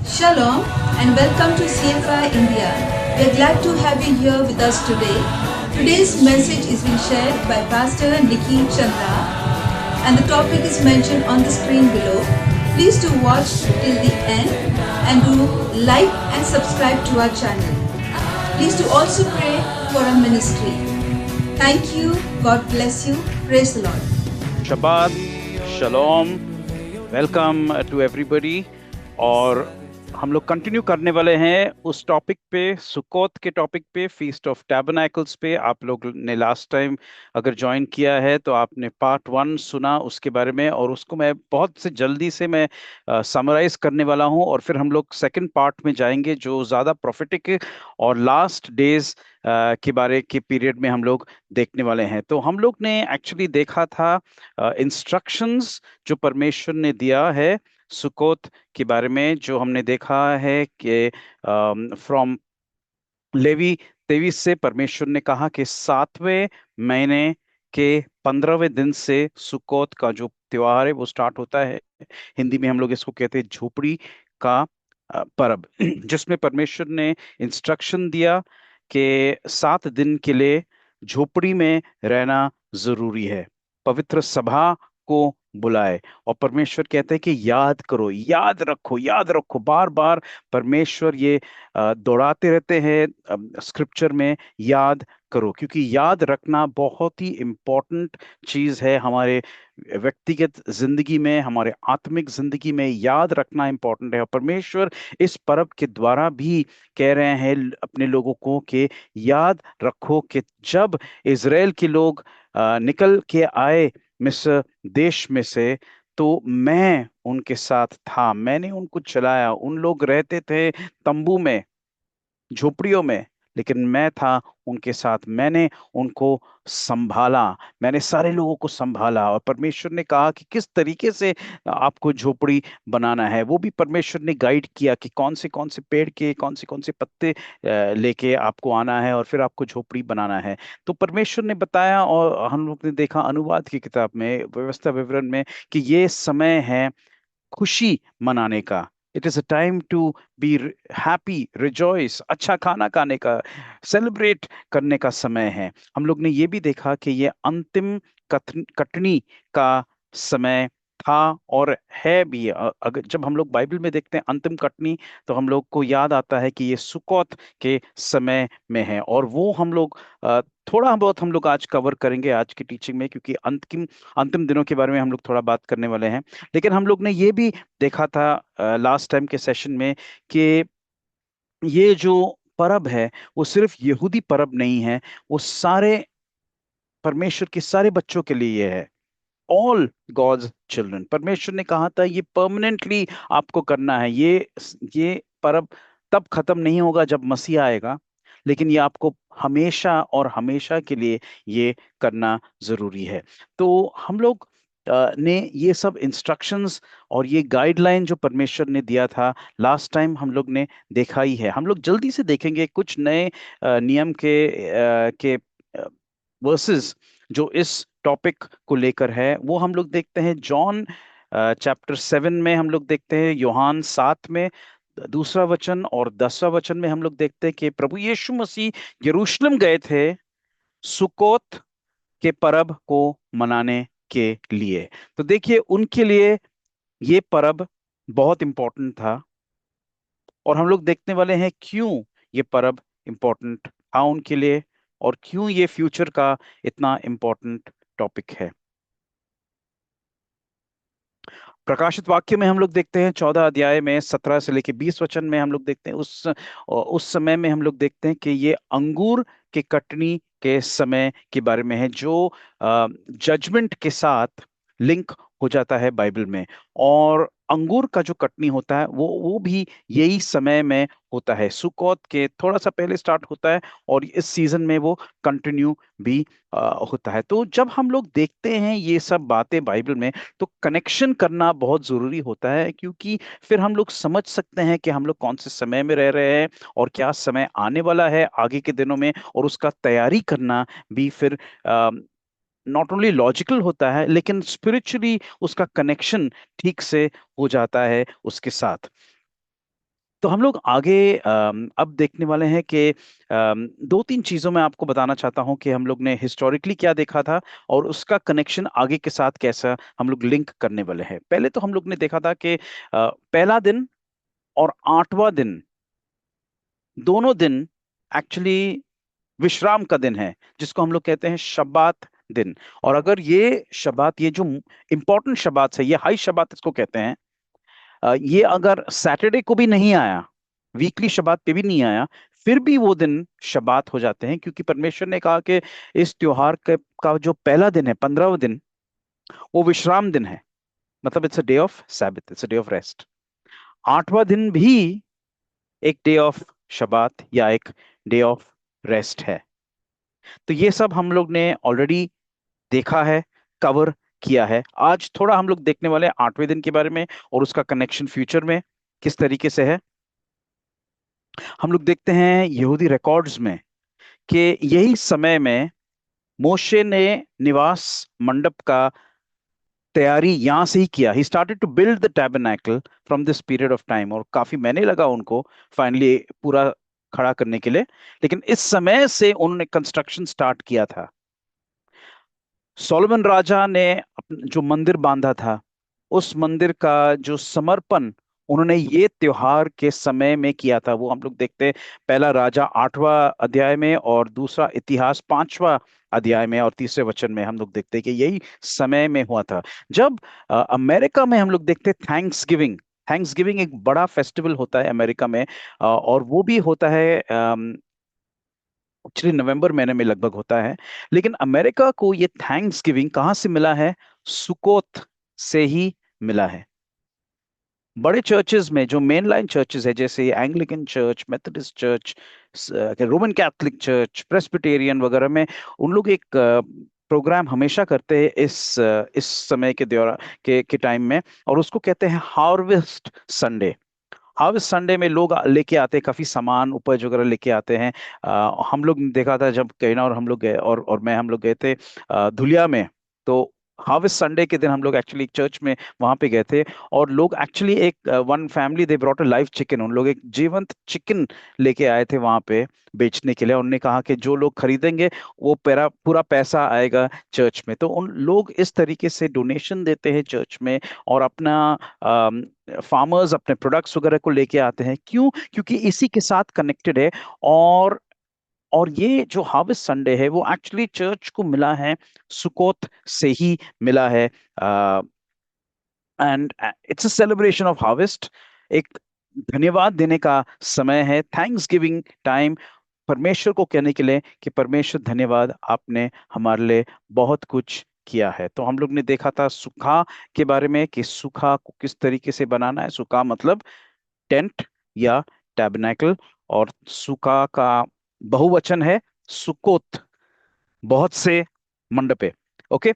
Shalom and welcome to CFI India. We are glad to have you here with us today. Today's message is being shared by Pastor Nikki Chandra and the topic is mentioned on the screen below. Please do watch till the end and do like and subscribe to our channel. Please do also pray for our ministry. Thank you. God bless you. Praise the Lord. Shabbat, Shalom, welcome to everybody. और हम लोग continue करने वाले हैं उस topic पे, Succoth के topic पे, फीस्ट ऑफ टैबरनैकल्स पे। आप लोग ने लास्ट टाइम अगर ज्वाइन किया है तो आपने पार्ट 1 सुना उसके बारे में, और उसको मैं बहुत से जल्दी से मैं समराइज करने वाला हूं, और फिर हम लोग सेकंड पार्ट में जाएंगे जो ज़्यादा प्रोफेटिक है और लास्ट डेज के बारे के पीरियड में हम लोग देखने वाले हैं। तो हम लोग ने एक्चुअली देखा था इंस्ट्रक्शंस जो परमेश्वर ने दिया है सुकोत के बारे में, जो हमने देखा है कि फ्रॉम लेवी 23 से परमेश्वर ने कहा कि 7वें महीने के 15वें दिन से सुकोत का जो त्योहार है वो स्टार्ट होता है। हिंदी में हम लोग इसको कहते हैं झोपड़ी का पर्व, जिसमें परमेश्वर ने इंस्ट्रक्शन दिया कि 7 दिन के लिए झोपड़ी में रहना जरूरी है, पवित्र सभा को बुलाए। और परमेश्वर कहते हैं कि याद करो, याद रखो, बार बार परमेश्वर ये दोहराते रहते हैं स्क्रिप्चर में, याद करो, क्योंकि याद रखना बहुत ही इम्पोर्टेंट चीज है हमारे व्यक्तिगत जिंदगी में, हमारे आत्मिक जिंदगी में याद रखना इम्पोर्टेंट है। और परमेश्वर इस पर्व के द्वारा भी कह रहे हैं अपने लोगों को कि याद रखो कि जब इज़राइल के लोग निकल के आए मिस्र देश में से, तो मैं उनके साथ था, मैंने उनको चलाया। उन लोग रहते थे तंबू में, झोपड़ियों में, लेकिन मैं था उनके साथ, मैंने उनको संभाला, मैंने सारे लोगों को संभाला। और परमेश्वर ने कहा कि किस तरीके से आपको झोपड़ी बनाना है, वो भी परमेश्वर ने गाइड किया कि कौन से पेड़ के कौन से पत्ते लेके आपको आना है और फिर आपको झोपड़ी बनाना है। तो परमेश्वर ने बताया, और हम लोग ने देखा अनुवाद की किताब में, व्यवस्था विवरण में, कि ये समय है खुशी मनाने का। It is a time to be happy, rejoice, अच्छा खाना खाने का, सेलिब्रेट करने का समय है। हम लोग ने ये भी देखा कि ये अंतिम कटनी का समय था और है भी। अगर जब हम लोग बाइबल में देखते हैं अंतिम कटनी, तो हम लोग को याद आता है कि ये सुकोत के समय में है, और वो हम लोग थोड़ा बहुत हम लोग आज कवर करेंगे आज की टीचिंग में, क्योंकि अंतिम अंतिम दिनों के बारे में हम लोग थोड़ा बात करने वाले हैं। लेकिन हम लोग ने ये भी देखा था लास्ट टाइम के सेशन में कि ये जो परब है वो सिर्फ यहूदी परब नहीं है, वो सारे परमेश्वर के सारे बच्चों के लिए ये है। ऑल गॉड्स चिल्ड्रन, परमेश्वर ने कहा था ये परमानेंटली आपको करना है। ये परब तब खत्म नहीं होगा जब मसीह आएगा, लेकिन ये आपको हमेशा और हमेशा के लिए ये करना जरूरी है। तो हम लोग ने ये सब इंस्ट्रक्शंस और ये गाइडलाइन जो परमेश्वर ने दिया था लास्ट टाइम हम लोग ने देखा ही है। हम लोग जल्दी से देखेंगे कुछ नए नियम के वर्सेस जो इस टॉपिक को लेकर है। वो हम लोग देखते हैं जॉन चैप्टर 7 में, हम लोग देखते हैं योहान 7 में दूसरा वचन और 10वां वचन में हम लोग देखते हैं कि प्रभु यीशु मसीह यरूशलेम गए थे सुकोत के परब को मनाने के लिए। तो देखिए उनके लिए ये परब बहुत इंपॉर्टेंट था, और हम लोग देखने वाले हैं क्यों ये परब इंपॉर्टेंट था उनके लिए, और क्यों ये फ्यूचर का इतना इंपॉर्टेंट टॉपिक है। प्रकाशित वाक्य में हम लोग देखते हैं 14 अध्याय में 17 से लेके 20 वचन में हम लोग देखते हैं उस समय में हम लोग देखते हैं कि ये अंगूर के कटनी के समय के बारे में है, जो जजमेंट के साथ लिंक हो जाता है बाइबल में। और अंगूर का जो कटनी होता है वो भी यही समय में होता है, सुकोत के थोड़ा सा पहले स्टार्ट होता है, और इस सीजन में वो कंटिन्यू भी होता है। तो जब हम लोग देखते हैं ये सब बातें बाइबल में, तो कनेक्शन करना बहुत जरूरी होता है, क्योंकि फिर हम लोग समझ सकते हैं कि हम लोग कौन से समय में रह रहे हैं और क्या समय आने वाला है आगे के दिनों में, और उसका तैयारी करना भी फिर नॉट ओनली लॉजिकल होता है, लेकिन स्पिरिचुअली उसका कनेक्शन ठीक से हो जाता है उसके साथ। तो हम लोग आगे अब देखने वाले हैं कि दो तीन चीजों में आपको बताना चाहता हूं कि हम लोग ने हिस्टोरिकली क्या देखा था और उसका कनेक्शन आगे के साथ कैसा हम लोग लिंक करने वाले हैं। पहले तो हम लोग ने देखा था कि पहला दिन और आठवां दिन, दोनों दिन एक्चुअली विश्राम का दिन है, जिसको हम लोग कहते हैं शब्बात दिन। और अगर ये शब्बात, ये जो इंपॉर्टेंट शब्बात है, ये हाई शब्बात इसको कहते हैं, ये अगर सैटरडे को भी नहीं आया, वीकली शबात पे भी नहीं आया, फिर भी वो दिन शबात हो जाते हैं, क्योंकि परमेश्वर ने कहा कि इस त्योहार का जो पहला दिन है, 15वां दिन, वो विश्राम दिन है। मतलब it's a day of Sabbath, it's a day of rest. आठवां दिन भी एक डे ऑफ शबात या एक डे ऑफ रेस्ट है। तो ये सब हम लोग ने ऑलरेडी देखा है, कवर किया है। आज थोड़ा हम लोग देखने वाले हैं आठवें दिन के बारे में और उसका कनेक्शन फ्यूचर में किस तरीके से है। हम लोग देखते हैं यहूदी रिकॉर्ड्स में कि यही समय में मोशे ने निवास मंडप का तैयारी यहां से ही किया। He started to build the tabernacle from this period of time, और काफी महीने लगा उनको फाइनली पूरा खड़ा करने के लिए, लेकिन इस समय से उन्होंने कंस्ट्रक्शन स्टार्ट किया था। सोलोमन राजा ने जो मंदिर बांधा था, उस मंदिर का जो समर्पण उन्होंने ये त्योहार के समय में किया था, वो हम लोग देखते हैं पहला राजा 8वां अध्याय में, और दूसरा इतिहास 5वां अध्याय में, और तीसरे वचन में हम लोग देखते हैं कि यही समय में हुआ था। जब अमेरिका में हम लोग देखते हैं थैंक्स गिविंग, थैंक्स गिविंग एक बड़ा फेस्टिवल होता है अमेरिका में, और वो भी होता है एक्चुअली नवंबर महीने में लगभग होता है। लेकिन अमेरिका को ये थैंक्स गिविंग कहाँ से मिला है? सुकोत से ही मिला है। बड़े चर्चेज में, जो मेन लाइन चर्चेज है, जैसे Anglican church, Methodist church, Roman Catholic church, Presbyterian वगैरह में, उन लोग एक प्रोग्राम हमेशा करते हैं इस समय के दौरान के टाइम में, और उसको कहते हैं हार्वेस्ट संडे। हार्वेस्ट संडे में लोग लेके आते हैं काफी सामान, उपज वगैरह लेके आते हैं। हम लोग ने देखा था जब कहीं और हम लोग गए, और मैं, हम लोग गए थे धुलिया में। तो हार्वेस्ट संडे के दिन हम लोग एक्चुअली चर्च में वहां पे गए थे, और लोग एक्चुअली एक one family they brought a live chicken, उन लोग एक जीवंत चिकन लेके आए थे वहां पे बेचने के लिए। उन्होंने कहा कि जो लोग खरीदेंगे वो पूरा पूरा पैसा आएगा चर्च में। तो उन लोग इस तरीके से डोनेशन देते हैं चर्च में, और अपना फार्मर्स अपने प्रोडक्ट्स वगैरह को लेके आते हैं। क्यों? क्योंकि इसी के साथ कनेक्टेड है। और ये जो हार्वेस्ट संडे है वो एक्चुअली चर्च को मिला है, सुकोत से ही मिला है। And it's a celebration of harvest, एक धन्यवाद देने का समय है, थैंक्स गिविंग टाइम, परमेश्वर को कहने के लिए कि परमेश्वर धन्यवाद, आपने हमारे लिए बहुत कुछ किया है। तो हम लोग ने देखा था सुखा के बारे में कि सुखा को किस तरीके से बनाना है। सुखा मतलब टेंट या टैबरनेकल, और सुखा का बहुवचन है सुकोत, बहुत से मंडपे। ओके।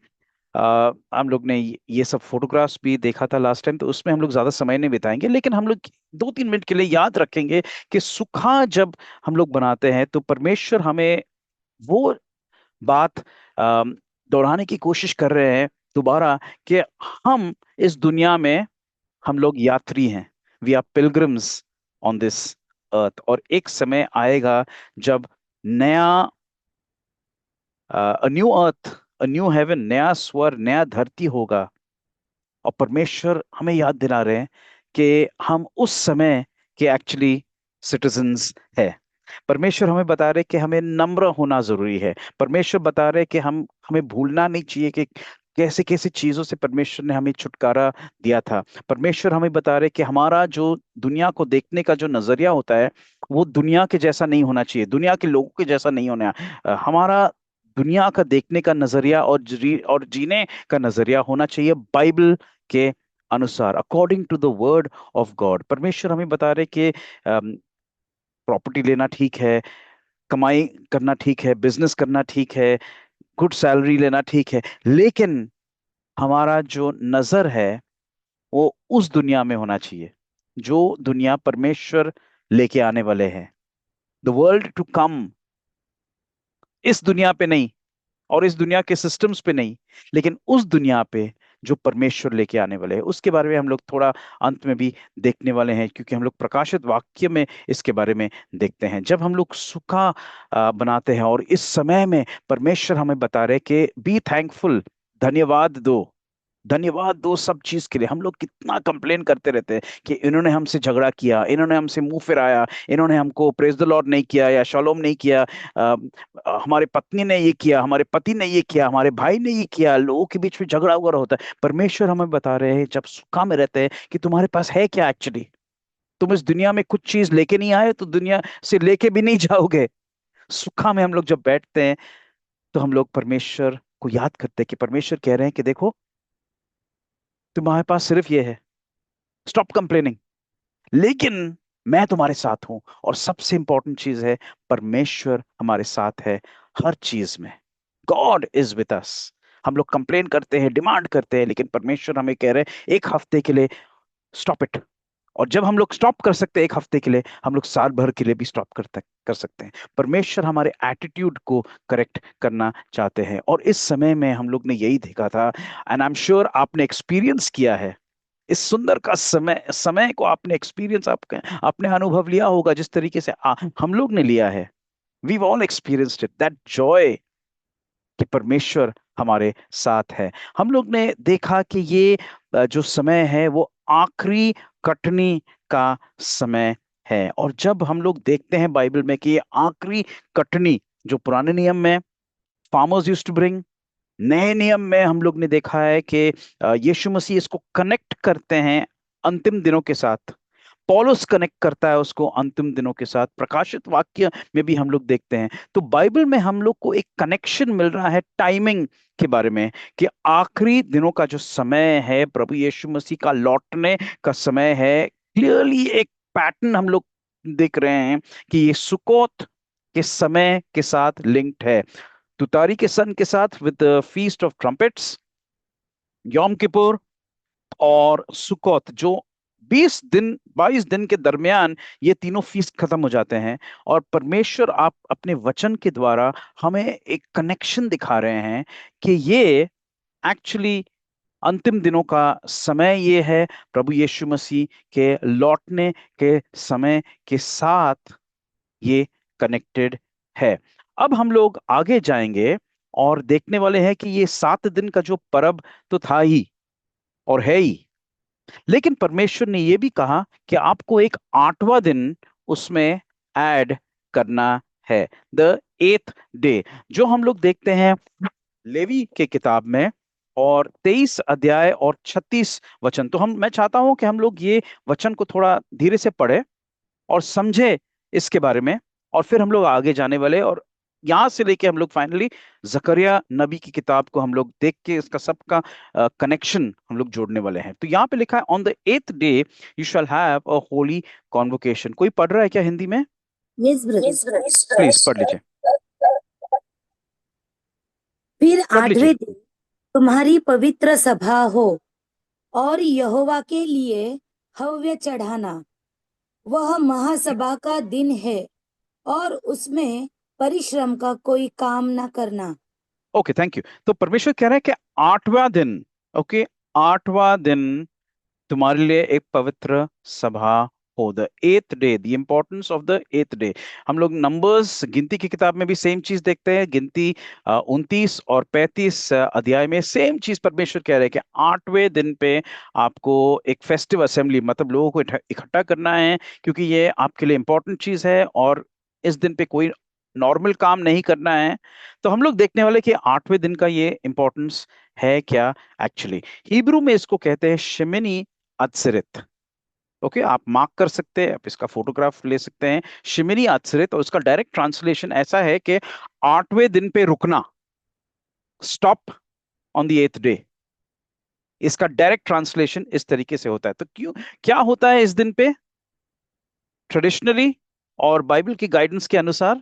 हम लोग ने ये सब फोटोग्राफ्स भी देखा था लास्ट टाइम, तो उसमें हम लोग ज्यादा समय नहीं बिताएंगे, लेकिन हम लोग 2-3 मिनट के लिए याद रखेंगे कि सुखा जब हम लोग बनाते हैं तो परमेश्वर हमें वो बात अम, दोहराने की कोशिश कर रहे हैं दोबारा, कि हम इस दुनिया में, हम लोग यात्री हैं, we are pilgrims on this earth. और एक समय आएगा जब नया, a new earth, a new heaven, नया स्वर, नया धरती होगा। और परमेश्वर हमें याद दिला रहे हैं कि हम उस समय के एक्चुअली सिटीजन्स है। परमेश्वर हमें बता रहे कि हमें नम्र होना जरूरी है। परमेश्वर बता रहे कि हमें भूलना नहीं चाहिए कि कैसे कैसे चीजों से परमेश्वर ने हमें छुटकारा दिया था। परमेश्वर हमें बता रहे कि हमारा जो दुनिया को देखने का जो नजरिया होता है, वो दुनिया के जैसा नहीं होना चाहिए, दुनिया के लोगों के जैसा नहीं होना। हमारा दुनिया का देखने का नजरिया और जीने का नजरिया होना चाहिए बाइबल के अनुसार, according to the word of God. परमेश्वर हमें बता रहे कि प्रॉपर्टी लेना ठीक है, कमाई करना ठीक है, बिजनेस करना ठीक है, गुड सैलरी लेना ठीक है, लेकिन हमारा जो नजर है वो उस दुनिया में होना चाहिए जो दुनिया परमेश्वर लेके आने वाले हैं। द वर्ल्ड टू कम, इस दुनिया पे नहीं, और इस दुनिया के सिस्टम्स पे नहीं, लेकिन उस दुनिया पे जो परमेश्वर लेके आने वाले हैं, उसके बारे में हम लोग थोड़ा अंत में भी देखने वाले हैं, क्योंकि हम लोग प्रकाशित वाक्य में इसके बारे में देखते हैं। जब हम लोग सूखा बनाते हैं, और इस समय में परमेश्वर हमें बता रहे कि बी थैंकफुल, धन्यवाद दो, धन्यवाद दो सब चीज के लिए। हम लोग कितना कंप्लेन करते रहते हैं कि इन्होंने हमसे झगड़ा किया, इन्होंने हमसे मुंह फिराया, इन्होंने हमको प्रेज द लॉर्ड नहीं किया या शालोम नहीं किया, हमारे पत्नी ने ये किया, हमारे पति ने ये किया, हमारे भाई ने ये किया, लोगों के बीच में झगड़ा वगड़ा होता है। परमेश्वर हमें बता रहे हैं जब सुखा में रहते हैं कि तुम्हारे पास है क्या एक्चुअली। तुम इस दुनिया में कुछ चीज लेके नहीं आए, तो दुनिया से लेके भी नहीं जाओगे। सुखा में हम लोग जब बैठते हैं, तो हम लोग परमेश्वर को याद करते हैं कि परमेश्वर कह रहे हैं कि देखो, तुम्हारे पास सिर्फ ये है, स्टॉप कंप्लेनिंग, लेकिन मैं तुम्हारे साथ हूं। और सबसे इंपॉर्टेंट चीज है, परमेश्वर हमारे साथ है हर चीज में। God is with us. हम लोग कंप्लेन करते हैं, डिमांड करते हैं, लेकिन परमेश्वर हमें कह रहे हैं एक हफ्ते के लिए स्टॉप इट। और जब हम लोग स्टॉप कर सकते हैं एक हफ्ते के लिए, हम लोग साल भर के लिए भी स्टॉप कर सकते हैं। परमेश्वर हमारे एटीट्यूड को करेक्ट करना चाहते हैं। और इस समय में हम लोग ने यही देखा था, एंड आई एम श्योर आपने एक्सपीरियंस किया है इस सुंदर का समय समय को, आपने एक्सपीरियंस, आपने अनुभव लिया होगा जिस तरीके से हम लोग ने लिया है। We all experienced it, that joy कि परमेश्वर हमारे साथ है। हम लोग ने देखा कि ये जो समय है वो आखिरी कटनी का समय है। और जब हम लोग देखते हैं बाइबल में कि ये आखिरी कटनी, जो पुराने नियम में फार्मर्स यूज्ड टू ब्रिंग, नए नियम में हम लोग ने देखा है कि यीशु मसीह इसको कनेक्ट करते हैं अंतिम दिनों के साथ। पौलुस कनेक्ट करता है उसको अंतिम दिनों के साथ। प्रकाशित वाक्य में भी हम लोग देखते हैं। तो बाइबल में हम लोग को एक कनेक्शन मिल रहा है टाइमिंग के बारे में, कि आखिरी दिनों का जो समय है, प्रभु यीशु मसीह का लौटने का समय है। क्लियरली एक पैटर्न हम लोग देख रहे हैं कि ये सुकोत के समय के साथ लिंक्ड है। तुतारी के सन के साथ with feast of trumpets, Yom Kippur और सुकोत, जो 20 दिन 22 दिन के दरमियान ये तीनों फीस्ट खत्म हो जाते हैं। और परमेश्वर आप अपने वचन के द्वारा हमें एक कनेक्शन दिखा रहे हैं कि ये एक्चुअली अंतिम दिनों का समय ये है, प्रभु यीशु मसीह के लौटने के समय के साथ ये कनेक्टेड है। अब हम लोग आगे जाएंगे और देखने वाले हैं कि ये 7 दिन का जो पर्व तो था ही और है ही, लेकिन परमेश्वर ने यह भी कहा कि आपको एक 8वां दिन उसमें ऐड करना है, द 8th डे, जो हम लोग देखते हैं लेवी के किताब में, और 23 अध्याय और 36 वचन। तो मैं चाहता हूं कि हम लोग ये वचन को थोड़ा धीरे से पढ़े और समझे इसके बारे में, और फिर हम लोग आगे जाने वाले, और यहां से लेके हम लोग फाइनली जकरिया नबी की किताब को हम लोग देख के इसका सबका कनेक्शन हम लोग जोड़ने वाले हैं। तो यहाँ पे लिखा है, on the 8th day you shall have a Holi convocation. कोई पढ़ रहा है क्या हिंदी में? Yes brother. प्लीज पढ़ लीजिए, फिर पढ़ लीजिए। 8वें दिन तुम्हारी पवित्र सभा हो और यहोवा के लिए हव्य चढ़ाना। वह महासभा का दिन है और उसमें परिश्रम का कोई काम न करना। Okay, thank you. तो परमेश्वर कह रहा है कि 8वां दिन, ओके, 8वां दिन तुम्हारे लिए एक पवित्र सभा हो, the 8th day, the importance of the 8th day. हम लोग नंबर्स, गिनती की किताब में भी सेम चीज देखते हैं। गिनती 29 और 35 अध्याय में सेम चीज परमेश्वर कह रहे हैं कि 8वें दिन पे आपको एक फेस्टिव असेंबली, मतलब लोगों को इकट्ठा करना है, क्योंकि ये आपके लिए इंपॉर्टेंट चीज है, और इस दिन पे कोई नॉर्मल काम नहीं करना है। तो हम लोग देखने वाले कि 8वें दिन का ये इंपॉर्टेंस है क्या एक्चुअली। हिब्रू में इसको कहते हैं शिमिनी अत्सरित। ओके, आप मार्क कर सकते हैं, आप इसका फोटोग्राफ ले सकते हैं, शिमिनी अत्सरित। और उसका डायरेक्ट ट्रांसलेशन ऐसा है कि 8वें दिन पे रुकना, stop on the 8th day. इसका डायरेक्ट ट्रांसलेशन इस तरीके से होता है। तो क्यों, क्या होता है इस दिन पे ट्रेडिशनली और बाइबल की गाइडेंस के अनुसार?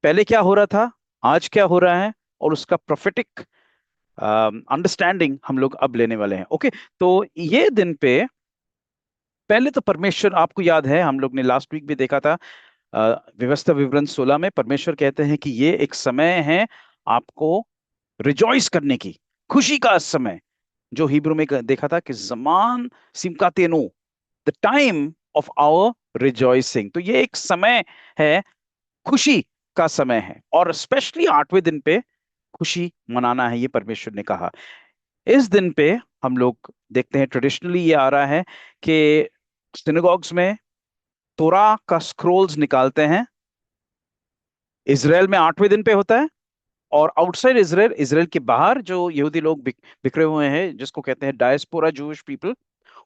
पहले क्या हो रहा था, आज क्या हो रहा है, और उसका प्रोफेटिक अंडरस्टैंडिंग हम लोग अब लेने वाले हैं। ओके, तो ये दिन पे पहले तो परमेश्वर, आपको याद है हम लोग ने लास्ट वीक भी देखा था, व्यवस्था विवरण 16 में परमेश्वर कहते हैं कि ये एक समय है आपको रिजॉइस करने की, खुशी का समय, जो हिब्रू में देखा था कि जमान सिमकातेनो, the time of our rejoicing. तो ये एक समय है, खुशी का समय है, और स्पेशली 8वें दिन पे खुशी मनाना है, ये परमेश्वर ने कहा। इस दिन पे हम लोग देखते हैं, ट्रेडिशनली ये आ रहा है कि सिनेगॉग्स में तोरा का स्क्रोल्स निकालते हैं। इजराइल में 8वें दिन पे होता है, और आउटसाइड इजराइल, इजराइल के बाहर जो यहूदी लोग बिखरे हुए हैं, जिसको कहते हैं डायस्पोरा जूश पीपल,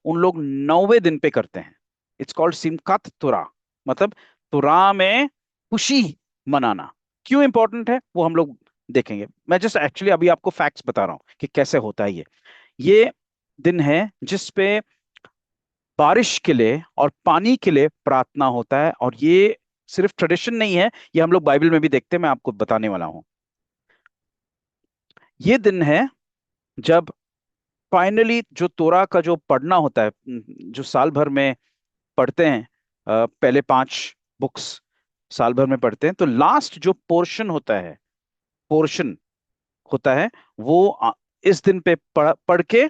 उन लोग 9वें दिन पे करते हैं। इट्स कॉल्ड सिमकात तोरा, मतलब तोरा में खुशी मनाना। क्यों इंपॉर्टेंट है वो हम लोग देखेंगे। मैं जस्ट एक्चुअली अभी आपको फैक्ट्स बता रहा हूँ कि कैसे होता है ये दिन है जिसपे बारिश के लिए और पानी के लिए प्रार्थना होता है। और ये सिर्फ ट्रेडिशन नहीं है, ये हम लोग बाइबल में भी देखते हैं। मैं आपको बताने वाला हूं। ये दिन है जब फाइनली जो तोरा का जो पढ़ना होता है, जो साल भर में पढ़ते हैं, पहले 5 बुक्स साल भर में पढ़ते हैं, तो लास्ट जो पोर्शन होता है, वो इस दिन पे पढ़ के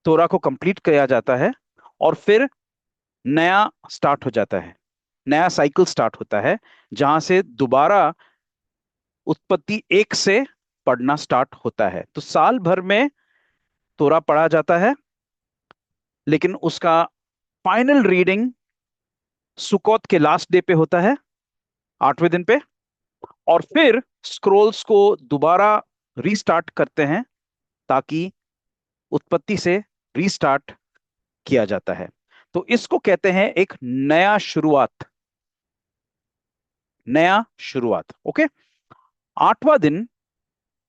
तोरा को कंप्लीट किया जाता है। और फिर नया स्टार्ट हो जाता है, नया साइकिल स्टार्ट होता है, जहां से दोबारा उत्पत्ति 1 से पढ़ना स्टार्ट होता है। तो साल भर में तोरा पढ़ा जाता है, लेकिन उसका फाइनल रीडिंग सुकोत के लास्ट डे पे होता है, 8वें दिन पे। और फिर स्क्रोल्स को दोबारा रीस्टार्ट करते हैं, ताकि उत्पत्ति से रीस्टार्ट किया जाता है। तो इसको कहते हैं एक नया शुरुआत, नया शुरुआत। ओके। 8वां दिन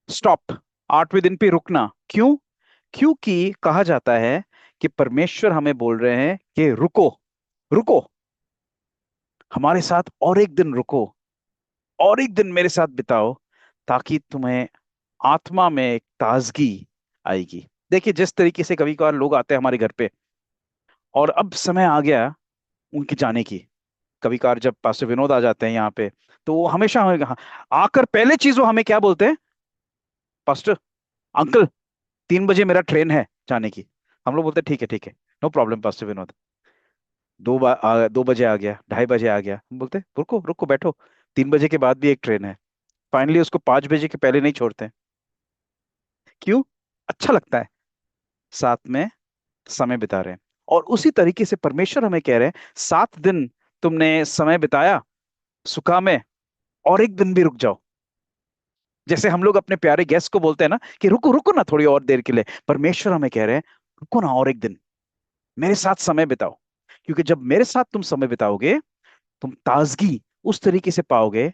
स्टॉप, 8वें दिन पे रुकना। क्यों? क्योंकि कहा जाता है कि परमेश्वर हमें बोल रहे हैं कि रुको, रुको, हमारे साथ और एक दिन रुको, और एक दिन मेरे साथ बिताओ, ताकि तुम्हें आत्मा में एक ताजगी आएगी। देखिए, जिस तरीके से कभी कभार लोग आते हैं हमारे घर पे, और अब समय आ गया उनके जाने की। कभी कभार जब पास्टर विनोद आ जाते हैं यहाँ पे, तो वो हमेशा आकर पहले चीज वो हमें क्या बोलते हैं? पास्टर अंकल, 3 बजे मेरा ट्रेन है जाने की। हम लोग बोलते हैं ठीक है, ठीक है, नो प्रॉब्लम पास्टर विनोद। 2 बजे आ गया, 2:30 बजे आ गया, हम बोलते रुको रुको बैठो, 3 बजे के बाद भी एक ट्रेन है। फाइनली उसको 5 बजे के पहले नहीं छोड़ते हैं। क्यों? अच्छा लगता है, साथ में समय बिता रहे हैं। और उसी तरीके से परमेश्वर हमें कह रहे हैं, 7 दिन तुमने समय बिताया सुखा में, और एक दिन भी रुक जाओ। जैसे हम लोग अपने प्यारे गेस्ट को बोलते हैं ना कि रुको रुको ना थोड़ी और देर के लिए, परमेश्वर हमें कह रहे हैं रुको ना और एक दिन, मेरे साथ समय बिताओ। क्योंकि जब मेरे साथ तुम समय बिताओगे, तुम ताजगी उस तरीके से पाओगे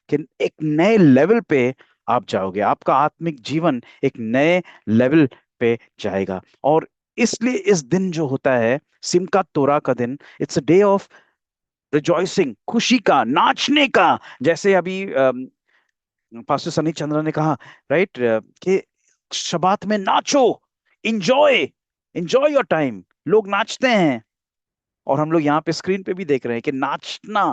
कि एक नए लेवल पे आप जाओगे, आपका आत्मिक जीवन एक नए लेवल पे जाएगा। और इसलिए इस दिन जो होता है सिमका तोरा का दिन, it's a day of rejoicing, खुशी का, नाचने का। जैसे अभी पास्टर सनी चंद्रा ने कहा, राइट, कि शबात में नाचो, इंजॉय, इंजॉय योर टाइम। लोग नाचते हैं, और हम लोग यहाँ पे स्क्रीन पे भी देख रहे हैं कि नाचना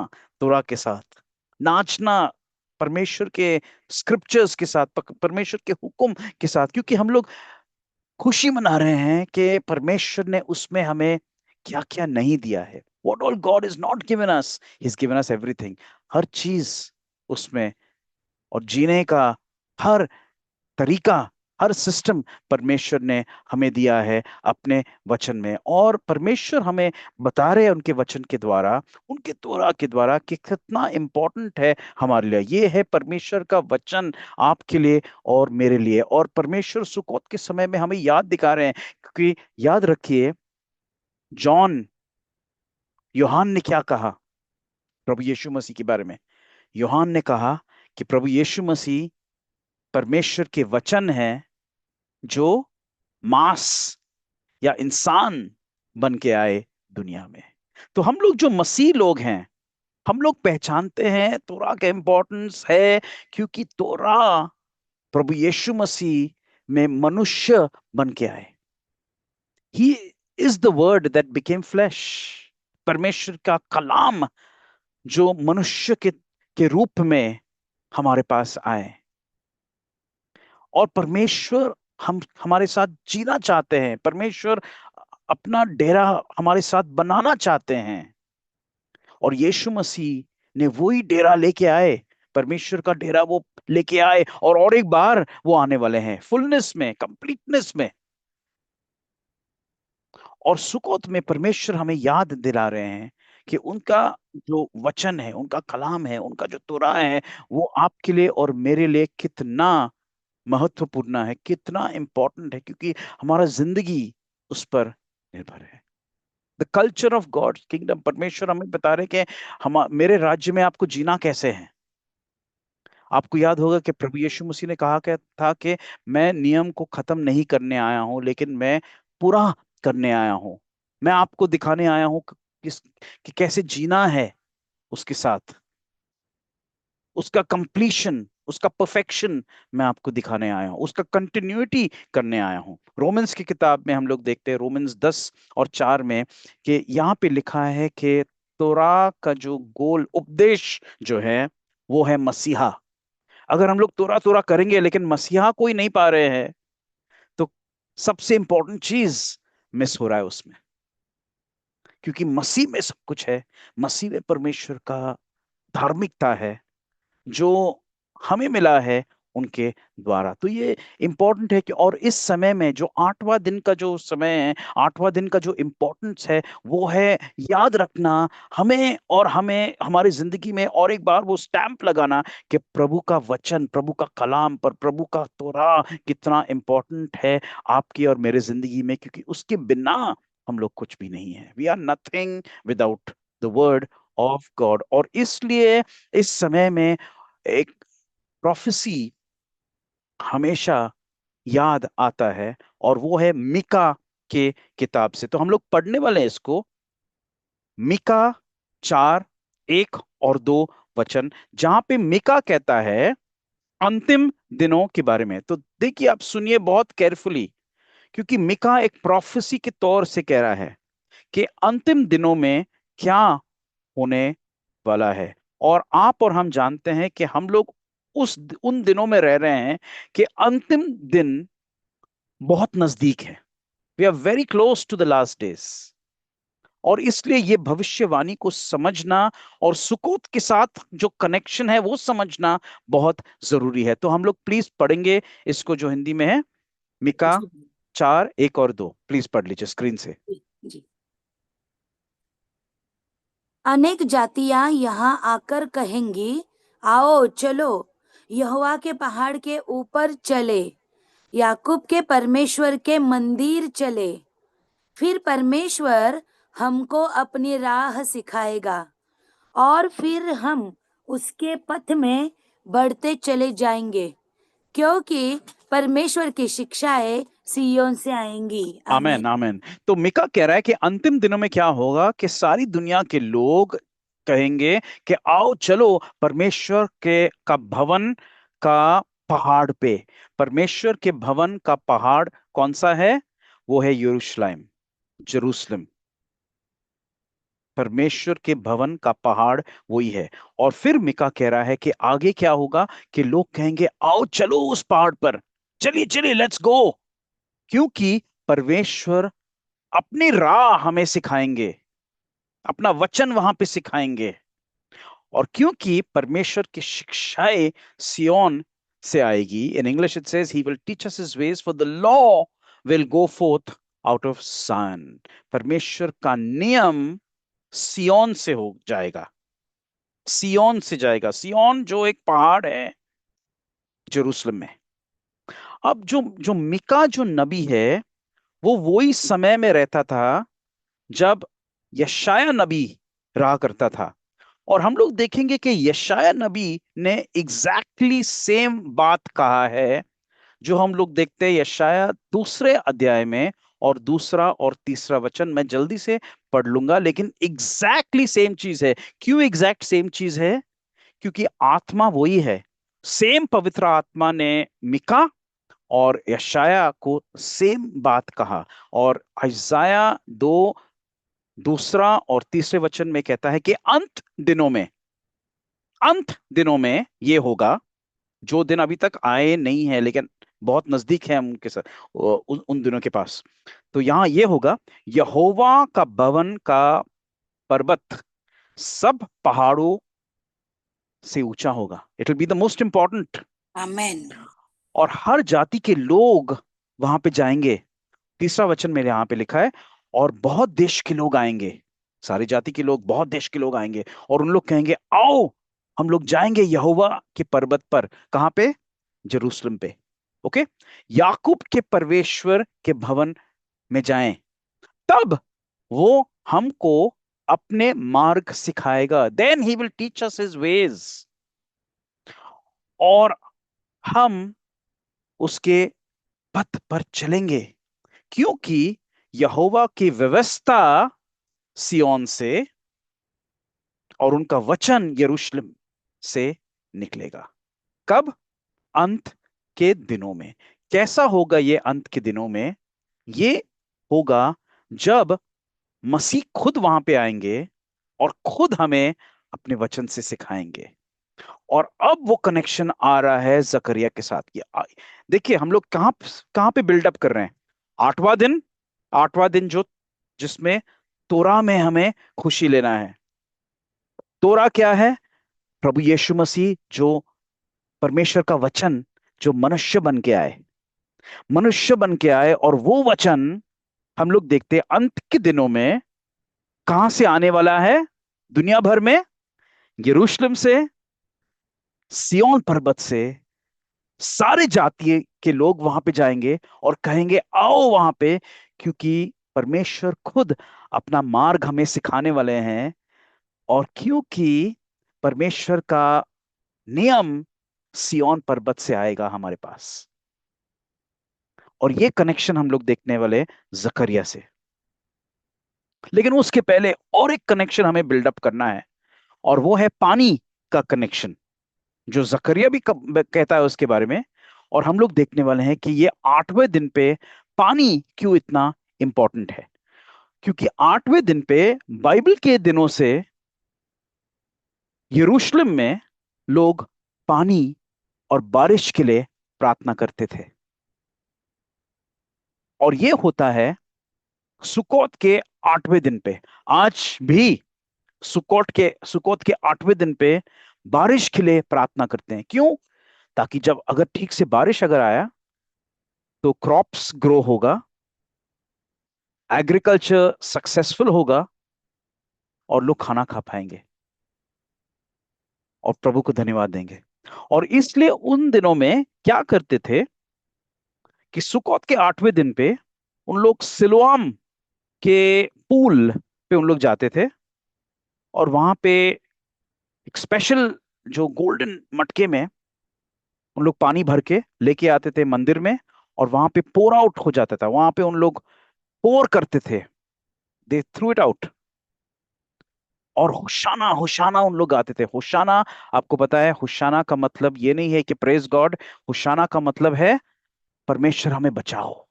तोरा के साथ, नाचना परमेश्वर के स्क्रिप्चर्स के साथ, परमेश्वर के हुक्म के साथ। क्योंकि हम लोग खुशी मना रहे हैं कि परमेश्वर ने उसमें हमें क्या क्या नहीं दिया है। What all God is not given us, He's given us everything, हर चीज उसमें। और जीने का हर तरीका, हर सिस्टम परमेश्वर ने हमें दिया है अपने वचन में। और परमेश्वर हमें बता रहे हैं उनके वचन के द्वारा, उनके तोरा के द्वारा, कि कितना इंपॉर्टेंट है हमारे लिए। ये है परमेश्वर का वचन आपके लिए और मेरे लिए। और परमेश्वर सुकोत के समय में हमें याद दिखा रहे हैं, क्योंकि याद रखिए, जॉन, यूहान ने क्या कहा प्रभु यीशु मसीह के बारे में? यूहान ने कहा कि प्रभु यीशु मसीह परमेश्वर के वचन है, जो मांस या इंसान बन के आए दुनिया में। तो हम लोग जो मसीह लोग हैं, हम लोग पहचानते हैं तोरा का इंपॉर्टेंस है, क्योंकि तोरा प्रभु यीशु मसीह में मनुष्य बन के आए। He is the word that became flash, परमेश्वर का कलाम जो मनुष्य के रूप में हमारे पास आए। और परमेश्वर हम हमारे साथ जीना चाहते हैं, परमेश्वर अपना डेरा हमारे साथ बनाना चाहते हैं। और यीशु मसीह ने वही डेरा लेके आए, परमेश्वर का डेरा वो लेके आए, और एक बार वो आने वाले हैं फुलनेस में, कंप्लीटनेस में। और सुकोत में परमेश्वर हमें याद दिला रहे हैं कि उनका जो वचन है, उनका कलाम है, उनका जो तोरा है, वो आपके लिए और मेरे लिए कितना महत्वपूर्ण है, कितना इंपॉर्टेंट है, क्योंकि हमारा जिंदगी उस पर निर्भर है। The culture of God kingdom, परमेश्वर हमें बता रहे कि हम मेरे राज्य में आपको जीना कैसे है। आपको याद होगा कि प्रभु यीशु मसीह ने कहा क्या था कि मैं नियम को खत्म नहीं करने आया हूं, लेकिन मैं पूरा करने आया हूं। मैं आपको दिखाने आया हूं कि कैसे जीना है उसके साथ, उसका कंप्लीशन, उसका परफेक्शन मैं आपको दिखाने आया हूं, उसका कंटिन्यूटी करने आया हूं। रोमन्स की किताब में हम लोग देखते हैं, रोमन्स 10 और 4 में, कि यहाँ पे लिखा है कि तोरा का जो गोल उपदेश जो है वो है मसीहा। अगर हम लोग तोरा तोरा करेंगे लेकिन मसीहा कोई नहीं पा रहे हैं, तो सबसे इंपॉर्टेंट चीज मिस हो रहा है उसमें, क्योंकि मसीह में सब कुछ है। मसीह में परमेश्वर का धार्मिकता है जो हमें मिला है उनके द्वारा। तो ये इंपॉर्टेंट है कि, और इस समय में जो 8वां दिन का जो समय है, 8वां दिन का जो इंपॉर्टेंस है, वो है याद रखना हमें, और हमें हमारी जिंदगी में और एक बार वो स्टैंप लगाना कि प्रभु का वचन, प्रभु का कलाम पर, प्रभु का तोरा कितना इंपॉर्टेंट है आपकी और मेरे जिंदगी में, क्योंकि उसके बिना हम लोग कुछ भी नहीं है। We are nothing without the word of God. और इसलिए इस समय में एक प्रोफेसी हमेशा याद आता है, और वो है मिका के किताब से। तो हम लोग पढ़ने वाले हैं इसको, मिका 4, 1 और 2 वचन, जहां पे मिका कहता है अंतिम दिनों के बारे में। तो देखिए, आप सुनिए बहुत केयरफुली, क्योंकि मिका एक प्रोफेसी के तौर से कह रहा है कि अंतिम दिनों में क्या होने वाला है। और आप और हम जानते हैं कि हम लोग उन दिनों में रह रहे हैं कि अंतिम दिन बहुत नजदीक है। We are very close to the last days. और इसलिए ये भविष्यवाणी को समझना और सुकोत के साथ जो कनेक्शन है वो समझना बहुत जरूरी है। तो हम लोग प्लीज पढ़ेंगे इसको, जो हिंदी में है, मिका जी 4, 1 और 2। प्लीज पढ़ लीजिए स्क्रीन से। जी। अनेक जातियां यहाँ आकर कहेंगी, आओ चलो यहोवा के पहाड़ के ऊपर चले, याकूब के परमेश्वर के मंदिर चले। फिर परमेश्वर हमको अपनी राह सिखाएगा और फिर हम उसके पथ में बढ़ते चले जाएंगे, क्योंकि परमेश्वर की शिक्षाएं सिय्योन से आएंगी। आमेन, आमीन। आमेन। तो मिका कह रहा है कि अंतिम दिनों में क्या होगा कि सारी दुनिया के लोग कहेंगे कि आओ चलो परमेश्वर के का भवन का पहाड़ पे। परमेश्वर के भवन का पहाड़ कौन सा है? वो है यरूशलेम, जेरूसलम। परमेश्वर के भवन का पहाड़ वही है। और फिर मिका कह रहा है कि आगे क्या होगा, कि लोग कहेंगे आओ चलो उस पहाड़ पर, चलिए चलिए, लेट्स गो। क्योंकि परमेश्वर अपनी राह हमें सिखाएंगे, अपना वचन वहां पे सिखाएंगे। और क्योंकि परमेश्वर की शिक्षाएं सियोन से आएगी, in English it says he will teach us his ways, for the law will go forth out of Zion. परमेश्वर का नियम सियोन से हो जाएगा, सियोन से जाएगा। सियोन जो एक पहाड़ है जेरूसलम में। अब जो जो मिका जो नबी है, वो वही समय में रहता था जब यशाया नबी रहा करता था। और हम लोग देखेंगे कि यशाया नबी ने एग्जैक्टली सेम बात कहा है जो हम लोग देखते हैं यशाया 2 अध्याय में। और 2 और 3 वचन मैं जल्दी से पढ़ लूंगा, लेकिन एग्जैक्टली सेम चीज है। क्यों एग्जैक्ट सेम चीज है? क्योंकि आत्मा वही है। सेम पवित्र आत्मा ने मिका और यशाया को सेम बात कहा। और इसाया 2 2 और 3 वचन में कहता है कि दिनों में अंत दिनों में ये होगा, जो दिन अभी तक आए नहीं है लेकिन बहुत नजदीक है हम उनके साथ, उन दिनों के पास। तो यहाँ ये होगा, यहोवा का भवन का पर्वत सब पहाड़ों से ऊंचा होगा। It will be the most important. Amen. और हर जाति के लोग वहां पे जाएंगे। तीसरा वचन मेरे यहाँ पे लिखा है, और बहुत देश के लोग आएंगे। सारी जाति के लोग, बहुत देश के लोग आएंगे, और उन लोग कहेंगे आओ हम लोग जाएंगे यहोवा के पर्वत पर। कहाँ पे? जेरूशलम पे। ओके, याकूब के परमेश्वर के भवन में जाएं, तब वो हमको अपने मार्ग सिखाएगा। Then he will teach us his ways, और हम उसके पथ पर चलेंगे, क्योंकि यहोवा की व्यवस्था सिय्योन से और उनका वचन यरूशलेम से निकलेगा। कब? अंत के दिनों में। कैसा होगा ये अंत के दिनों में? ये होगा जब मसीह खुद वहां पे आएंगे और खुद हमें अपने वचन से सिखाएंगे। और अब वो कनेक्शन आ रहा है जकरिया के साथ। देखिए हम लोग कहां कहां पे बिल्डअप कर रहे हैं। आठवां दिन, आठवां दिन जो जिसमें तोरा में हमें खुशी लेना है। तोरा क्या है? प्रभु यीशु मसीह, जो परमेश्वर का वचन, जो मनुष्य बन के आए, मनुष्य बन के आए। और वो वचन हम लोग देखते हैं अंत के दिनों में कहां से आने वाला है? दुनिया भर में, यरूशलेम से, सिय्योन पर्वत से। सारे जाति के लोग वहां पे जाएंगे और कहेंगे आओ वहां पे, क्योंकि परमेश्वर खुद अपना मार्ग हमें सिखाने वाले हैं। और क्योंकि परमेश्वर का नियम सिय्योन पर्वत से आएगा हमारे पास। और ये कनेक्शन हम लोग देखने वाले जकरिया से। लेकिन उसके पहले और एक कनेक्शन हमें बिल्डअप करना है, और वो है पानी का कनेक्शन, जो जकरिया भी कहता है उसके बारे में। और हम लोग देखने वाले हैं कि ये आठवें दिन पे पानी क्यों इतना इंपॉर्टेंट है। क्योंकि आठवें दिन पे बाइबल के दिनों से यरूशलेम में लोग पानी और बारिश के लिए प्रार्थना करते थे। और ये होता है सुकोत के आठवें दिन पे। आज भी सुकोत के आठवें दिन पे बारिश के लिए प्रार्थना करते हैं। क्यों? ताकि जब अगर ठीक से बारिश अगर आया तो क्रॉप्स ग्रो होगा, एग्रीकल्चर सक्सेसफुल होगा, और लोग खाना खा पाएंगे और प्रभु को धन्यवाद देंगे। और इसलिए उन दिनों में क्या करते थे कि सुकोत के आठवें दिन पे उन लोग सिलोआम के पूल पे उन लोग जाते थे, और वहां पे एक स्पेशल जो गोल्डन मटके में उन लोग पानी भर के लेके आते थे मंदिर में, और वहां पे पोर आउट हो जाता था। वहां पे उन लोग पोर करते थे, दे थ्रू इट आउट। और होशाना होशाना उन लोग गाते थे। होशाना, आपको पता है होशाना का मतलब ये नहीं है कि प्रेज गॉड। होशाना का मतलब है परमेश्वर हमें बचाओ,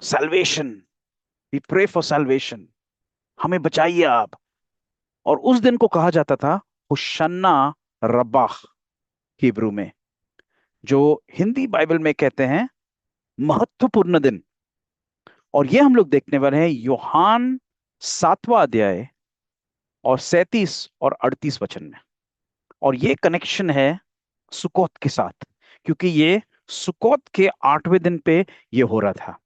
salvation. We pray for salvation, हमें बचाइए आप। और उस दिन को कहा जाता था होशन्ना रब्बाह हिब्रू में, जो हिंदी बाइबल में कहते हैं महत्वपूर्ण दिन। और ये हम लोग देखने वाले हैं यूहान 7वां अध्याय और 37 और 38 वचन में। और ये कनेक्शन है सुकोत के साथ, क्योंकि ये सुकोत के आठवें दिन पे ये हो रहा था।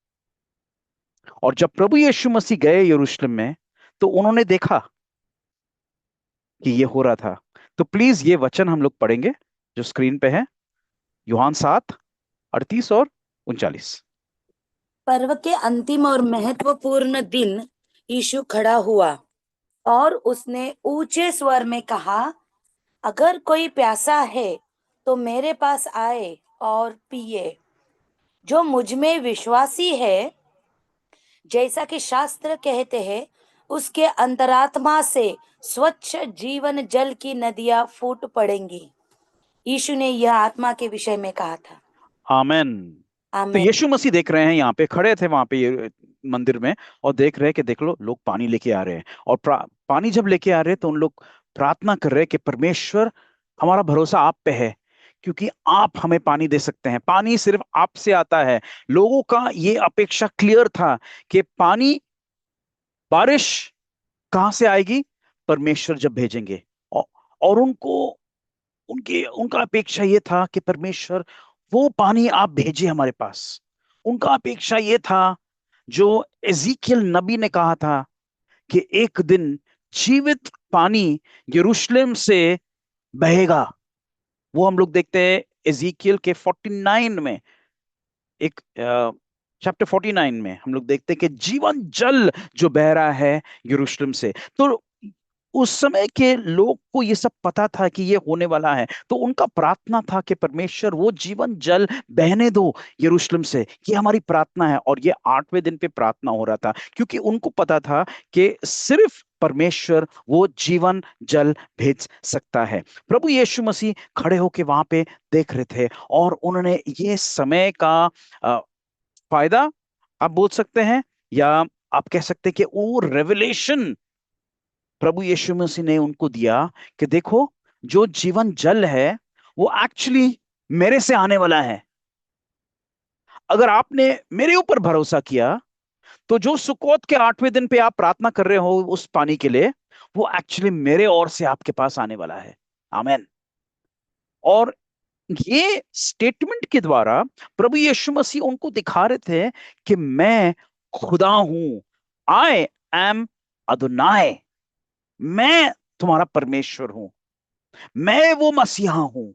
और जब प्रभु यीशु मसीह गए यरूशलेम में, तो उन्होंने देखा कि ये हो रहा था। तो प्लीज ये वचन हम लोग पढ़ेंगे जो स्क्रीन पे है, यूहान 7:38 और 39। पर्व के अंतिम और महत्वपूर्ण दिन यीशु खड़ा हुआ और उसने ऊंचे स्वर में कहा, अगर कोई प्यासा है तो मेरे पास आए और पिए। जो मुझ में विश्वासी है, जैसा कि शास्त्र कहते हैं, उसके अंतरात्मा से स्वच्छ जीवन जल की नदियां फूट पड़ेंगी। यीशु ने यह आत्मा के विषय में कहा था। आमेन। तो आमेन। यीशु मसीह देख रहे हैं, यहाँ पे खड़े थे वहां पे ये मंदिर में, और देख रहे हैं कि देख लो लोग पानी लेके आ रहे हैं। और पानी जब लेके आ रहे हैं तो उन लोग प्रार्थना कर रहे हैं कि परमेश्वर, हमारा भरोसा आप पे है, क्योंकि आप हमें पानी दे सकते हैं, पानी सिर्फ आपसे आता है। लोगों का ये अपेक्षा क्लियर था कि पानी, बारिश कहां से आएगी? परमेश्वर जब भेजेंगे। औ- और उनको, उनका अपेक्षा ये था कि परमेश्वर वो पानी आप भेजिए हमारे पास। उनका अपेक्षा ये था जो एजीकियल नबी ने कहा था कि एक दिन जीवित पानी यरूशलेम से बहेगा। वो हम लोग देखते हैं एजीकियल के 49 में, एक चैप्टर 49 में हम लोग देखते हैं कि जीवन जल जो बह रहा है यरूशलेम से। तो उस समय के लोग को ये सब पता था कि ये होने वाला है, तो उनका प्रार्थना था कि परमेश्वर वो जीवन जल बहने दो यरूशलेम से। ये हमारी प्रार्थना है। और ये 8वें दिन पे प्रार्थना हो रहा था, क्योंकि उनको पता था कि सिर्फ परमेश्वर वो जीवन जल भेज सकता है। प्रभु यीशु मसीह खड़े होके वहां पे देख रहे थे, और उन्होंने ये समय का अ, फायदा आप बोल सकते हैं, या आप कह सकते हैं कि वो रेवलेशन प्रभु यीशु मसीह ने उनको दिया कि देखो, जो जीवन जल है वो एक्चुअली मेरे से आने वाला है। अगर आपने मेरे ऊपर भरोसा किया, तो जो सुकोत के 8वें दिन पे आप प्रार्थना कर रहे हो उस पानी के लिए, वो एक्चुअली मेरे ओर से आपके पास आने वाला है। आमेन। और ये स्टेटमेंट के द्वारा प्रभु यीशु मसीह उनको दिखा रहे थे कि मैं खुदा हूं। I am Adonai. मैं तुम्हारा परमेश्वर हूं। मैं वो मसीहा हूं।